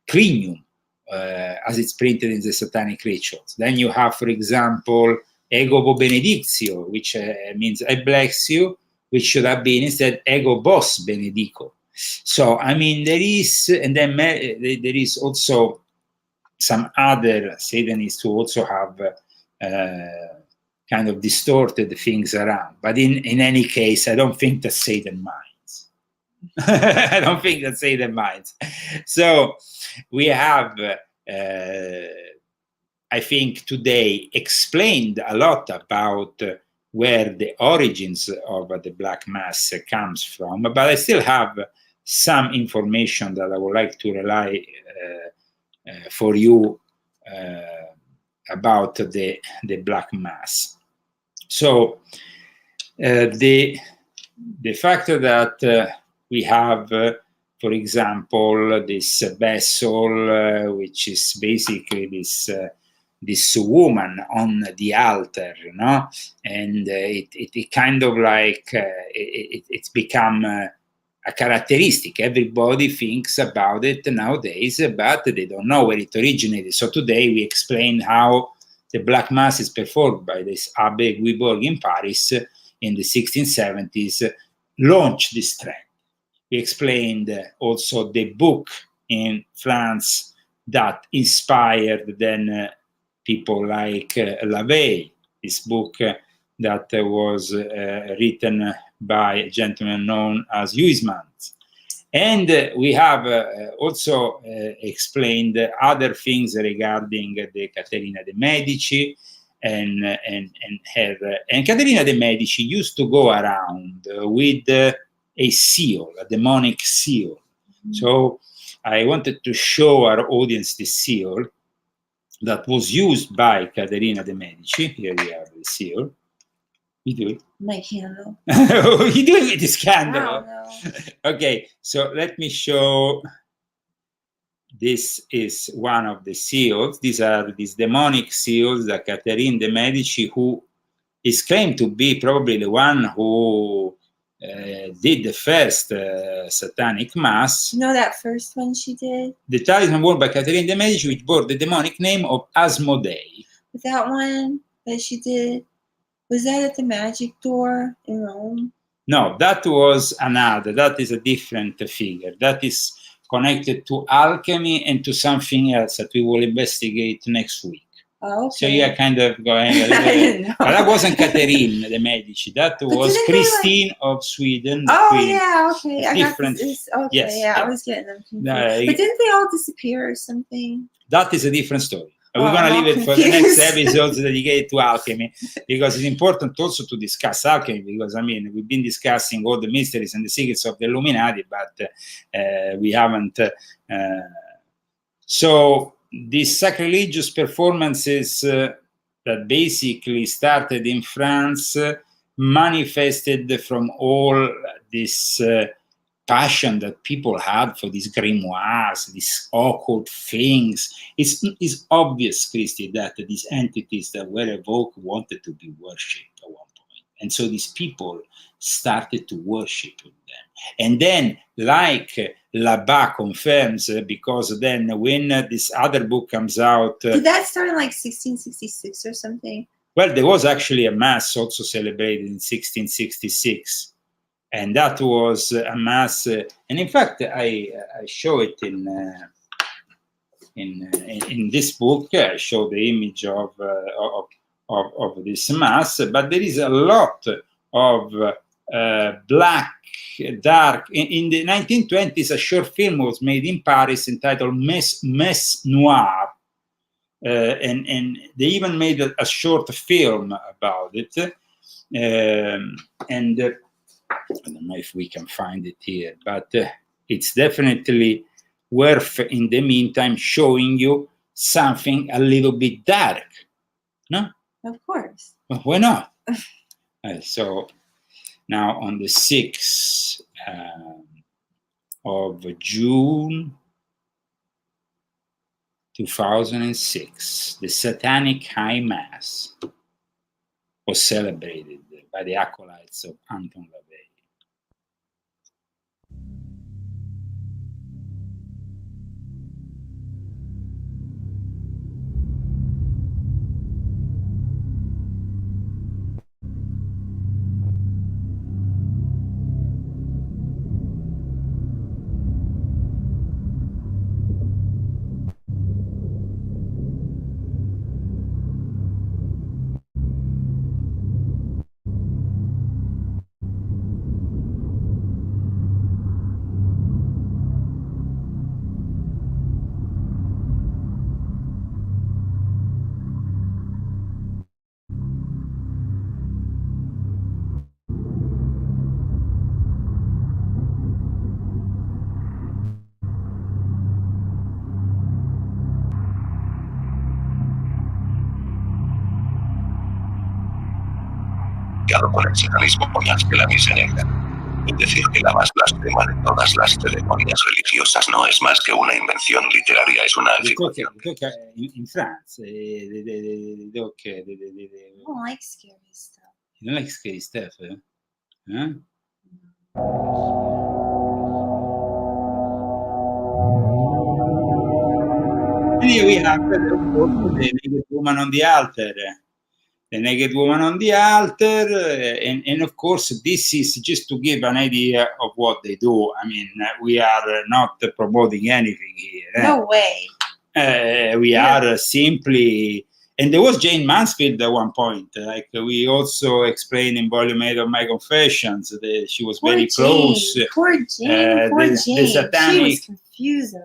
crinium, as it's printed in the satanic rituals. Then you have, for example, ego vo benedictio, which means I bless you, which should have been instead ego vos benedico. So, I mean, there is, and then there is also some other Satanists who also have kind of distorted things around. But in any case, I don't think that Satan minds. I don't think that Satan minds. So we have, I think today, explained a lot about where the origins of the Black Mass comes from, but I still have some information that I would like to rely for you about the Black Mass. So the fact that we have, for example, this vessel, which is basically this woman on the altar, and it kind of like it's become a characteristic. Everybody thinks about it nowadays, but they don't know where it originated. So today we explain how the Black Mass is performed by this Abbé Guibourg in Paris in the 1670s, launched this trend. We explained also the book in France that inspired then people like LaVey, this book that was written by a gentleman known as Huisman. And we have also explained other things regarding the Caterina de' Medici and Caterina de' Medici used to go around with a seal, a demonic seal. Mm-hmm. So I wanted to show our audience this seal that was used by Caterina de' Medici. Here we have the seal. You do it. My candle. You do it with this candle. I don't know. Okay, so let me show. This is one of the seals. These are these demonic seals that Caterina de' Medici, who is claimed to be probably the one who did the first satanic mass. You know that first one she did? The talisman worn by Catherine de' Medici, which bore the demonic name of Asmodei. But that one that she did, was that at the Magic Door in Rome? No, that was another. That is a different figure. That is connected to alchemy and to something else that we will investigate next week. Oh, okay. So you are kind of going a I little didn't know. But that wasn't Catherine de' Medici. That was didn't they, Christine of Sweden. the Oh, queen. yeah, okay. I got Different. this. Okay, Yes, yeah, yeah. I was getting them confused. No, But didn't they all disappear or something? That is a different story. Oh, We're going I'm to all leave it for the next confused. episodes dedicated to alchemy, because it's important also to discuss alchemy, because, I mean, we've been discussing all the mysteries and the secrets of the Illuminati, but we haven't. So these sacrilegious performances that basically started in France manifested from all this passion that people had for these grimoires, these occult things. It's obvious, Christy, that these entities that were evoked wanted to be worshipped at one point. And so these people started to worship them. And then, like Labat confirms, because then when this other book comes out... Did that start in like 1666 or something? Well, there was actually a mass also celebrated in 1666. And that was a mass, and in fact, I show it in this book. I show the image of this mass, but there is a lot of black, dark. In the 1920s, a short film was made in Paris entitled Messe Noire, and they even made a short film about it, and. I don't know if we can find it here, but it's definitely worth, in the meantime, showing you something a little bit dark. No? Of course. Well, why not? So now on the 6th of June 2006, the Satanic High Mass was celebrated by the acolytes of Anton LaVey. Por el satanismo y la misa negra. Es decir, que la más blasfema de todas las ceremonias religiosas no es más que una invención literaria, es una afirmación. In France, I don't like scary stuff. You don't like scary stuff, Huh? Here we have the naked woman on the altar. The naked woman on the altar, and of course, this is just to give an idea of what they do. I mean, we are not promoting anything here. No way. We are simply, and there was Jane Mansfield at one point. Like we also explained in Volume 8 of my Confessions, that she was very close. Poor Jane. Poor Jane. The satanic, she was confused.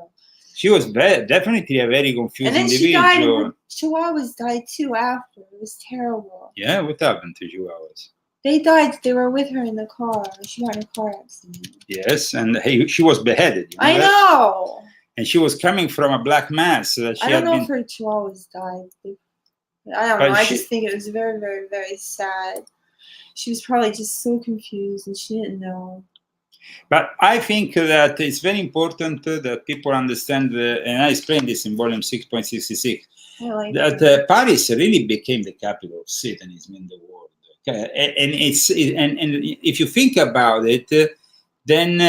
She was definitely a very confused and then individual. Chihuahuas died too after. It was terrible. Yeah, what happened to Chihuahuas? They died. They were with her in the car. She got in a car accident. Yes, and she was beheaded. I know. And she was coming from a black mass. That she I don't know if her Chihuahuas died. I don't know. I just think it was very, very, very sad. She was probably just so confused and she didn't know. But I think that it's very important that people understand, and I explained this in volume 6.66, that Paris really became the capital of Satanism in the world. and if you think about it, then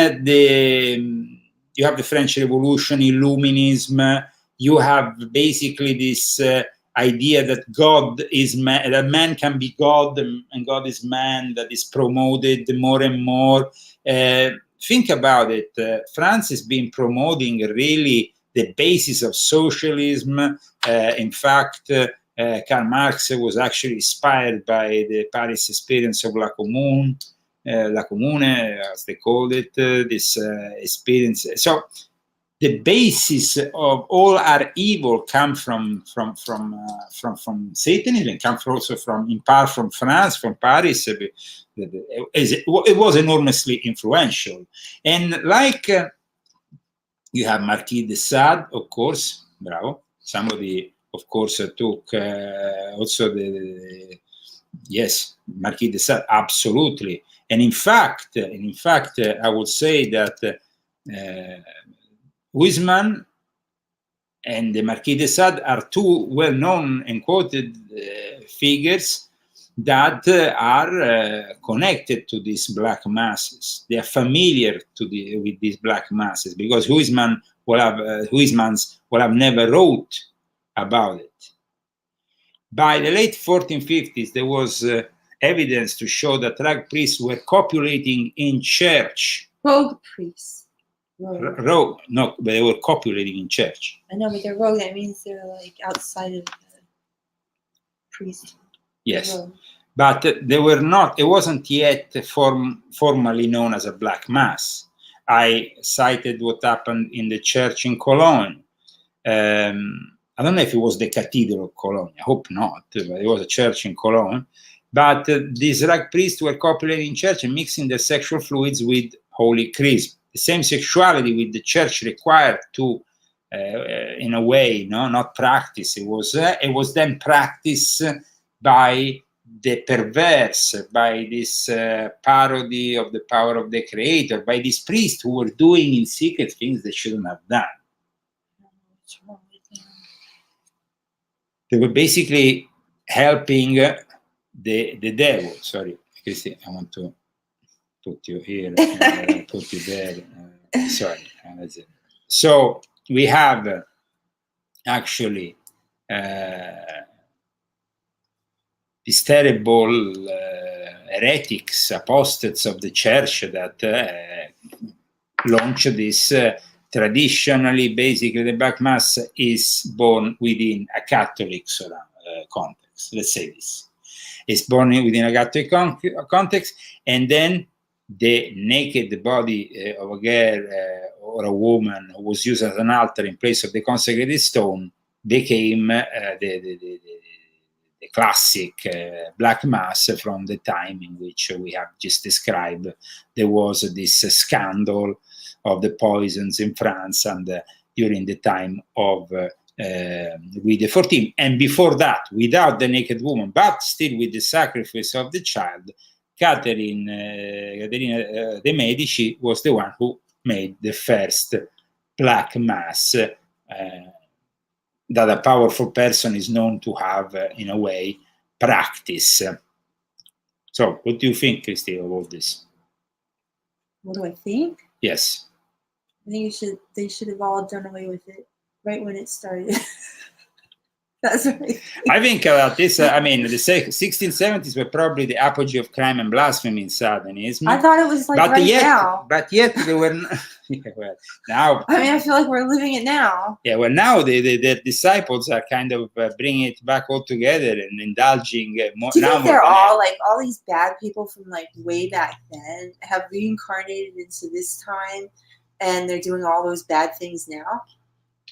you have the French Revolution, Illuminism. You have basically this idea that God is man, that man can be God and God is man, that is promoted more and more. Think about it. France has been promoting really the basis of socialism. In fact, Karl Marx was actually inspired by the Paris experience of La Commune, as they called it, this experience. So the basis of all our evil come from Satanism, come also in part from France, from Paris. It was enormously influential. And like you have Marquis de Sade, of course, bravo, somebody, of course, took also yes, Marquis de Sade, absolutely. And in fact, I would say that Huysmans and the Marquis de Sade are two well-known and quoted figures that are connected to these black masses. They are familiar with these black masses, because Huysmans will have never wrote about it. By the late 1450s, there was evidence to show that drag priests were copulating in church. Rogue priests. Rogue, no, but they were copulating in church. I know, but they're rogue. That means they're like outside of the priest. Yes, but they were not. It wasn't yet formally known as a black mass. I cited what happened in the church in Cologne. I don't know if it was the Cathedral of Cologne. I hope not. But it was a church in Cologne. But these drag priests were copulating in church and mixing their sexual fluids with holy chrism. The same sexuality with the church required to, in a way, not practice. It was then practiced by the perverse, by this parody of the power of the Creator, by these priests who were doing in secret things they shouldn't have done. They were basically helping the devil. Sorry, Christy, I want to put you here, put you there. Sorry. So we have actually these terrible heretics, apostates of the church that launched this. Traditionally, basically, the Black Mass is born within a Catholic context. Let's say this. It's born within a Catholic context, and then the naked body of a girl or a woman who was used as an altar in place of the consecrated stone became the classic Black Mass from the time in which we have just described. There was this scandal of the poisons in France and during the time of Louis XIV. And before that, without the naked woman, but still with the sacrifice of the child, Caterina de' Medici was the one who made the first Black Mass that a powerful person is known to have, in a way, practice. So, what do you think, Christy, of all this? What do I think? Yes. I think they should have all done away with it right when it started. That's right. I think that this, the 1670s were probably the apogee of crime and blasphemy in Satanism. I thought it was like now. But yet they were now. I feel like we're living it now. Yeah, well, now the disciples are kind of bringing it back all together and indulging more. Do you think they're all like all these bad people from like way back then have reincarnated into this time, and they're doing all those bad things now?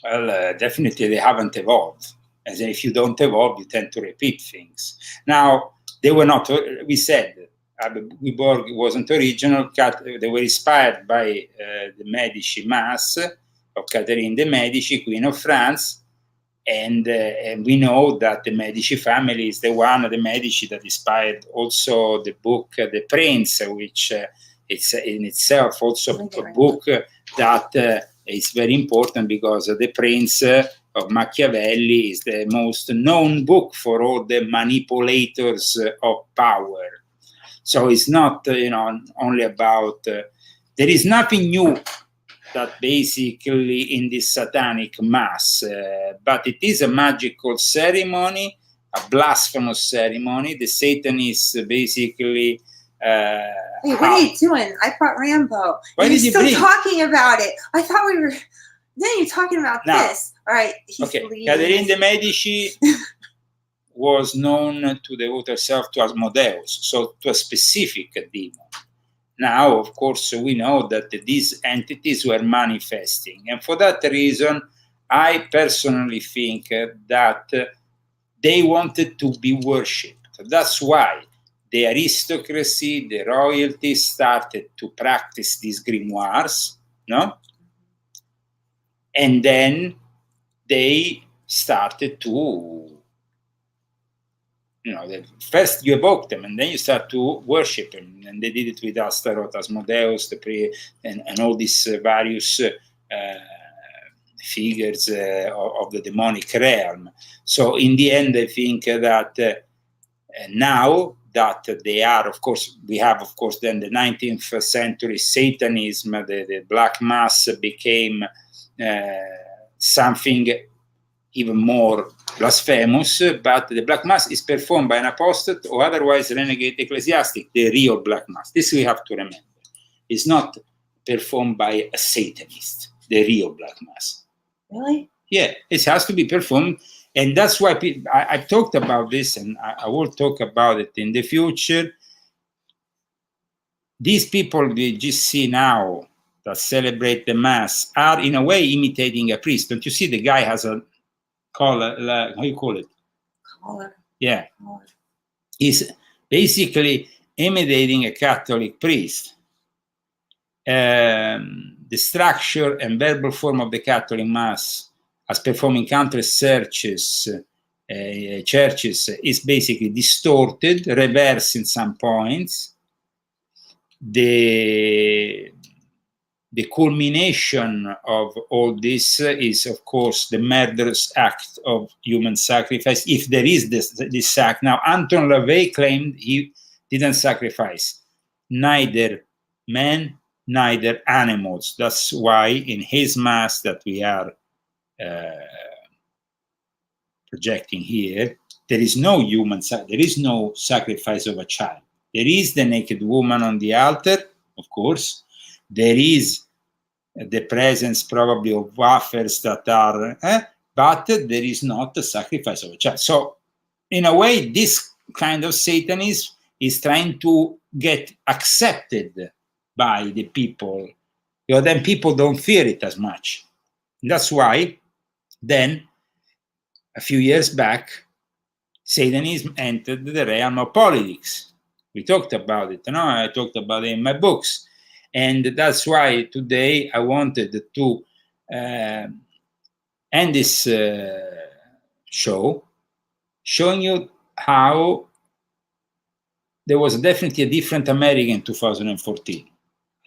Well, definitely they haven't evolved. As if you don't evolve, you tend to repeat things. Now, they were not, we said, Guiborg wasn't original. They were inspired by the Medici Mass of Catherine de' Medici, Queen of France. And we know that the Medici family is the one of the Medici that inspired also the book The Prince, which it's in itself also a book that is very important, because the Prince of Machiavelli is the most known book for all the manipulators of power. So it's not, only about, there is nothing new that basically in this satanic mass, but it is a magical ceremony, a blasphemous ceremony. The Satanists basically... Hey, what are you doing? I brought Rambo. You're still talking about it. I thought we were... Then you're talking about this. All right. Okay. Caterine de' Medici was known to devote herself to Asmodeus, so to a specific demon. Now, of course, we know that these entities were manifesting. And for that reason, I personally think that they wanted to be worshipped. That's why the aristocracy, the royalty started to practice these grimoires, no? And then they started to, first you evoke them, and then you start to worship them. And they did it with Astaroth, Asmodeus, and all these various figures of the demonic realm. So in the end, I think that now that they are, of course, we have, of course, then the 19th century Satanism, the Black Mass became something even more blasphemous, but the Black Mass is performed by an apostate or otherwise renegade ecclesiastic, the real Black Mass. This we have to remember. It's not performed by a Satanist, the real Black Mass. Really? Yeah, it has to be performed. And that's why I've talked about this, and I will talk about it in the future. These people we just see now that celebrate the Mass are in a way imitating a priest. Don't you see the guy has a collar, how you call it? Collar. Yeah. Collar. He's basically imitating a Catholic priest. The structure and verbal form of the Catholic Mass as performed in countless churches is basically distorted, reversed in some points. The culmination of all this is, of course, the murderous act of human sacrifice, if there is this act. Now, Anton LaVey claimed he didn't sacrifice neither men, neither animals. That's why in his Mass that we are projecting here, there is no there is no sacrifice of a child. There is the naked woman on the altar, of course. There is the presence probably of wafers that are, but there is not the sacrifice of a child. So, in a way, this kind of Satanism is trying to get accepted by the people. Then people don't fear it as much. That's why then, a few years back, Satanism entered the realm of politics. We talked about it, I talked about it in my books. And that's why today I wanted to end this show showing you how there was definitely a different America in 2014.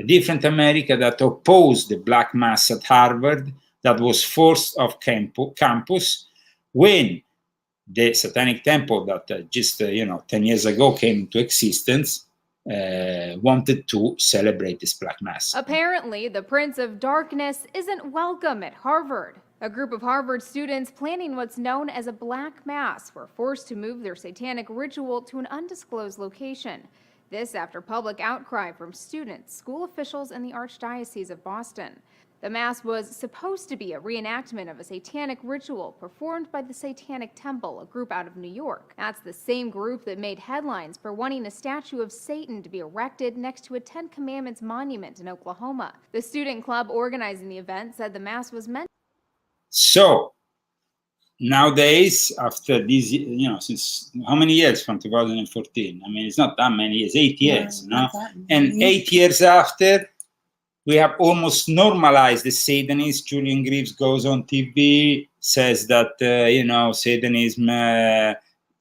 A different America that opposed the Black Mass at Harvard, that was forced off campus when the Satanic Temple that just 10 years ago came into existence wanted to celebrate this Black Mass. Apparently, the Prince of Darkness isn't welcome at Harvard. A group of Harvard students planning what's known as a Black Mass were forced to move their satanic ritual to an undisclosed location. This after public outcry from students, school officials, and the Archdiocese of Boston. The Mass was supposed to be a reenactment of a satanic ritual performed by the Satanic Temple, a group out of New York. That's the same group that made headlines for wanting a statue of Satan to be erected next to a Ten Commandments monument in Oklahoma. The student club organizing the event said the Mass was meant. So, nowadays, after these, since how many years from 2014? I mean, it's not that many years, 8 years, And 8 years after, we have almost normalized the Satanists. Julian Greaves goes on TV, says that, Satanism,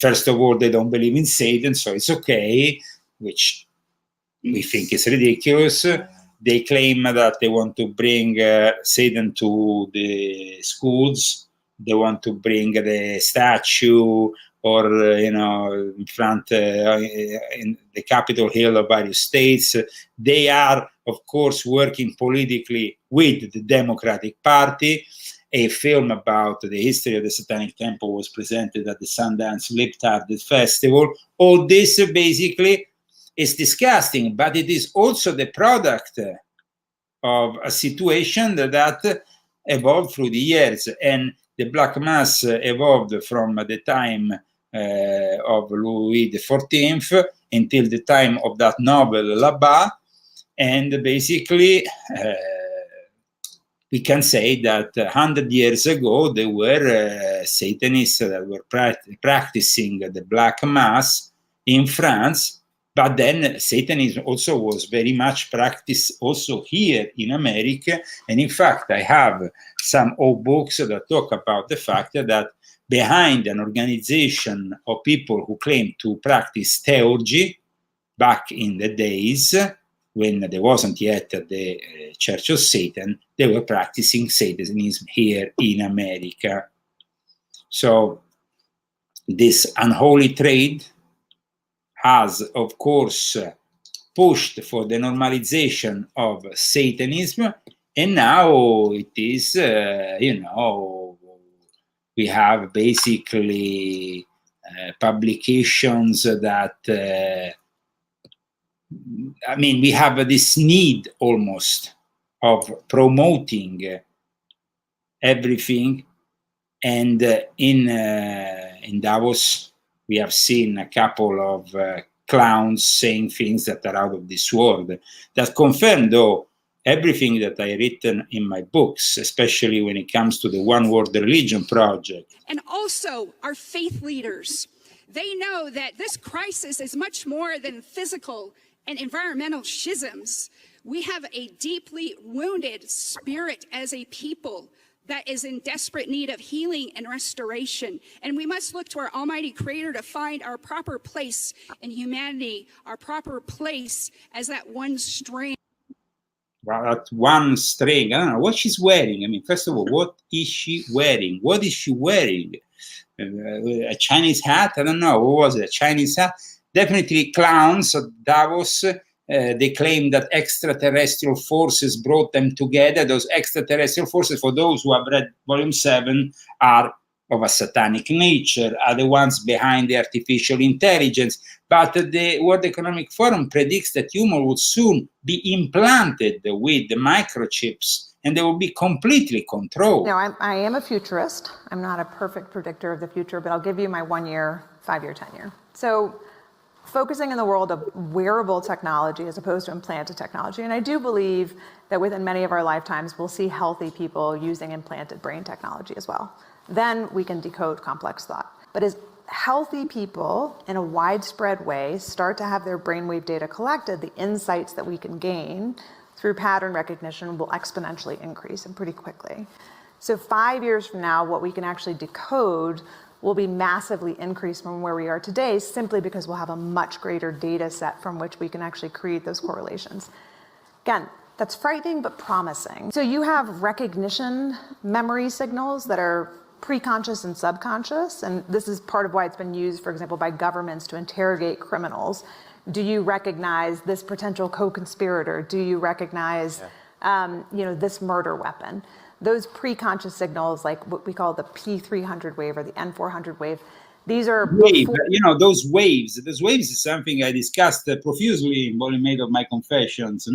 first of all, they don't believe in Satan, so it's okay, which we think is ridiculous. They claim that they want to bring Satan to the schools, they want to bring the statue or, in front in the Capitol Hill of various states. They are, of course, working politically with the Democratic Party. A film about the history of the Satanic Temple was presented at the Sundance Lip-Tarded Festival. All this basically is disgusting, but it is also the product of a situation that evolved through the years. And the Black Mass evolved from the time of Louis XIV until the time of that novel Labat. And basically, we can say that 100 years ago, there were Satanists that were practicing the Black Mass in France, but then Satanism also was very much practiced also here in America. And in fact, I have some old books that talk about the fact that behind an organization of people who claim to practice theurgy back in the days, when there wasn't yet the Church of Satan, they were practicing Satanism here in America. So this unholy trade has, of course, pushed for the normalization of Satanism, and now it is, we have basically publications that we have this need almost of promoting everything. And in Davos, we have seen a couple of clowns saying things that are out of this world, that confirm, though, everything that I written in my books, especially when it comes to the One World Religion project. And also our faith leaders. They know that this crisis is much more than physical and environmental schisms. We have a deeply wounded spirit as a people that is in desperate need of healing and restoration. And we must look to our Almighty Creator to find our proper place in humanity, our proper place as that one string. Well, that one string, I don't know what she's wearing. First of all, what is she wearing? What is she wearing? A Chinese hat? I don't know. What was it? A Chinese hat? Definitely clowns at Davos. They claim that extraterrestrial forces brought them together. Those extraterrestrial forces, for those who have read Volume 7, are of a satanic nature, are the ones behind the artificial intelligence. But the World Economic Forum predicts that humans will soon be implanted with the microchips, and they will be completely controlled. Now, I am a futurist. I'm not a perfect predictor of the future, but I'll give you my 1 year, 5 year, 10 year. So focusing in the world of wearable technology as opposed to implanted technology. And I do believe that within many of our lifetimes, we'll see healthy people using implanted brain technology as well. Then we can decode complex thought. But as healthy people in a widespread way start to have their brainwave data collected, the insights that we can gain through pattern recognition will exponentially increase, and pretty quickly. So 5 years from now, what we can actually decode will be massively increased from where we are today, simply because we'll have a much greater data set from which we can actually create those correlations. Again, that's frightening but promising. So you have recognition memory signals that are preconscious and subconscious, and this is part of why it's been used, for example, by governments to interrogate criminals. Do you recognize this potential co-conspirator? Do you recognize this murder weapon? Those preconscious signals, like what we call the P300 wave or the N400 wave, these are those waves. Those waves is something I discussed profusely in Volume 8 of my Confessions,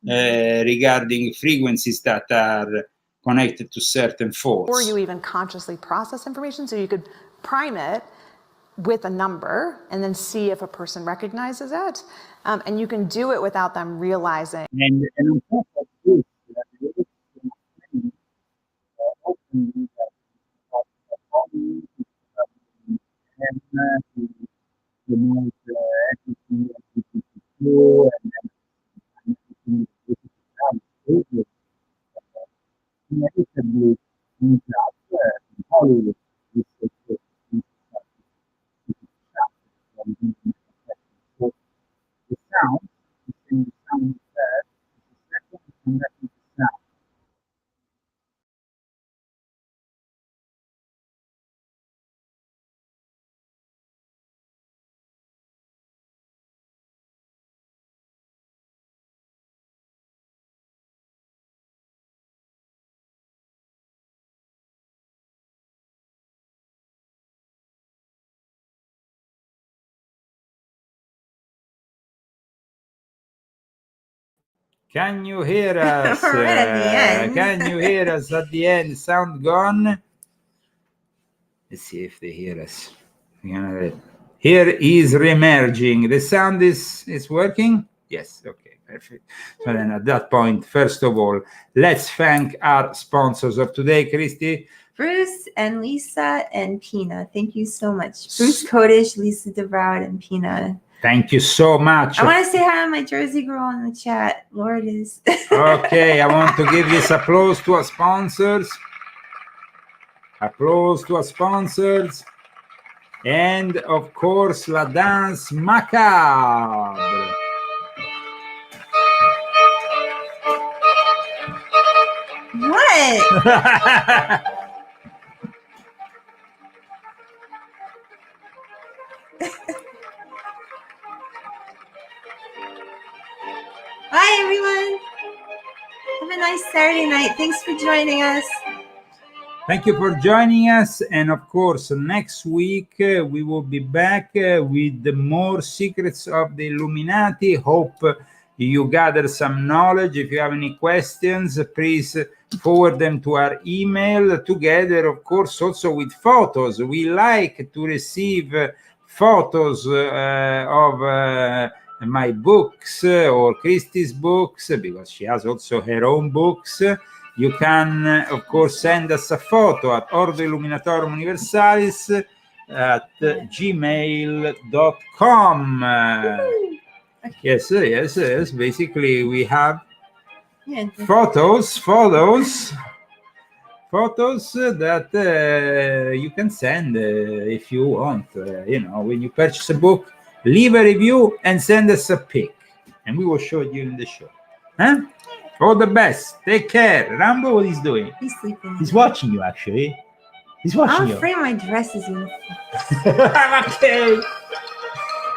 regarding frequencies that are connected to certain faults. Or you even consciously process information, so you could prime it with a number and then see if a person recognizes it, and you can do it without them realizing. And on top of this, Can you hear us? Right at the end. Can you hear us at the end? Sound gone? Let's see if they hear us. Here is remerging. The sound is working? Yes, okay, perfect. So then at that point, first of all, let's thank our sponsors of today, Christy. Bruce and Lisa and Pina. Thank you so much. Bruce Kodish, Lisa DeVroud, and Pina. Thank you so much. I want to say hi to my Jersey girl in the chat. Lourdes. Okay, I want to give this applause to our sponsors. Applause to our sponsors. And of course, La Danse Macabre. What? Bye, everyone. Have a nice Saturday night. Thanks for joining us. Thank you for joining us. And of course, next week we will be back with the more secrets of the Illuminati. Hope you gather some knowledge. If you have any questions, please forward them to our email together, of course, also with photos. We like to receive photos of my books or Christie's books, because she has also her own books. You can, of course, send us a photo at Ordo Illuminatorum Universalis at gmail.com. Yes. Basically, we have photos that you can send if you want. When you purchase a book, leave a review and send us a pic, and we will show you in the show. Huh? All the best. Take care. Rambo, what he's doing? He's sleeping. He's watching you, actually. He's watching I'm you. afraid my dress is in. Okay.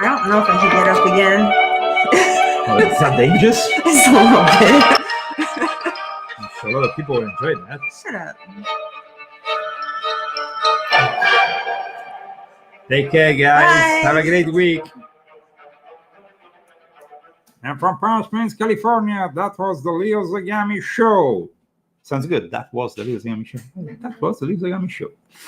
I don't know if I should get up again. Oh, is that dangerous? It's a little bit. I'm sure a lot of people will enjoy that. Shut up. Take care, guys. Bye. Have a great week. And from Palm Springs, California, that was the Leo Zagami Show. Sounds good. That was the Leo Zagami Show. That was the Leo Zagami Show.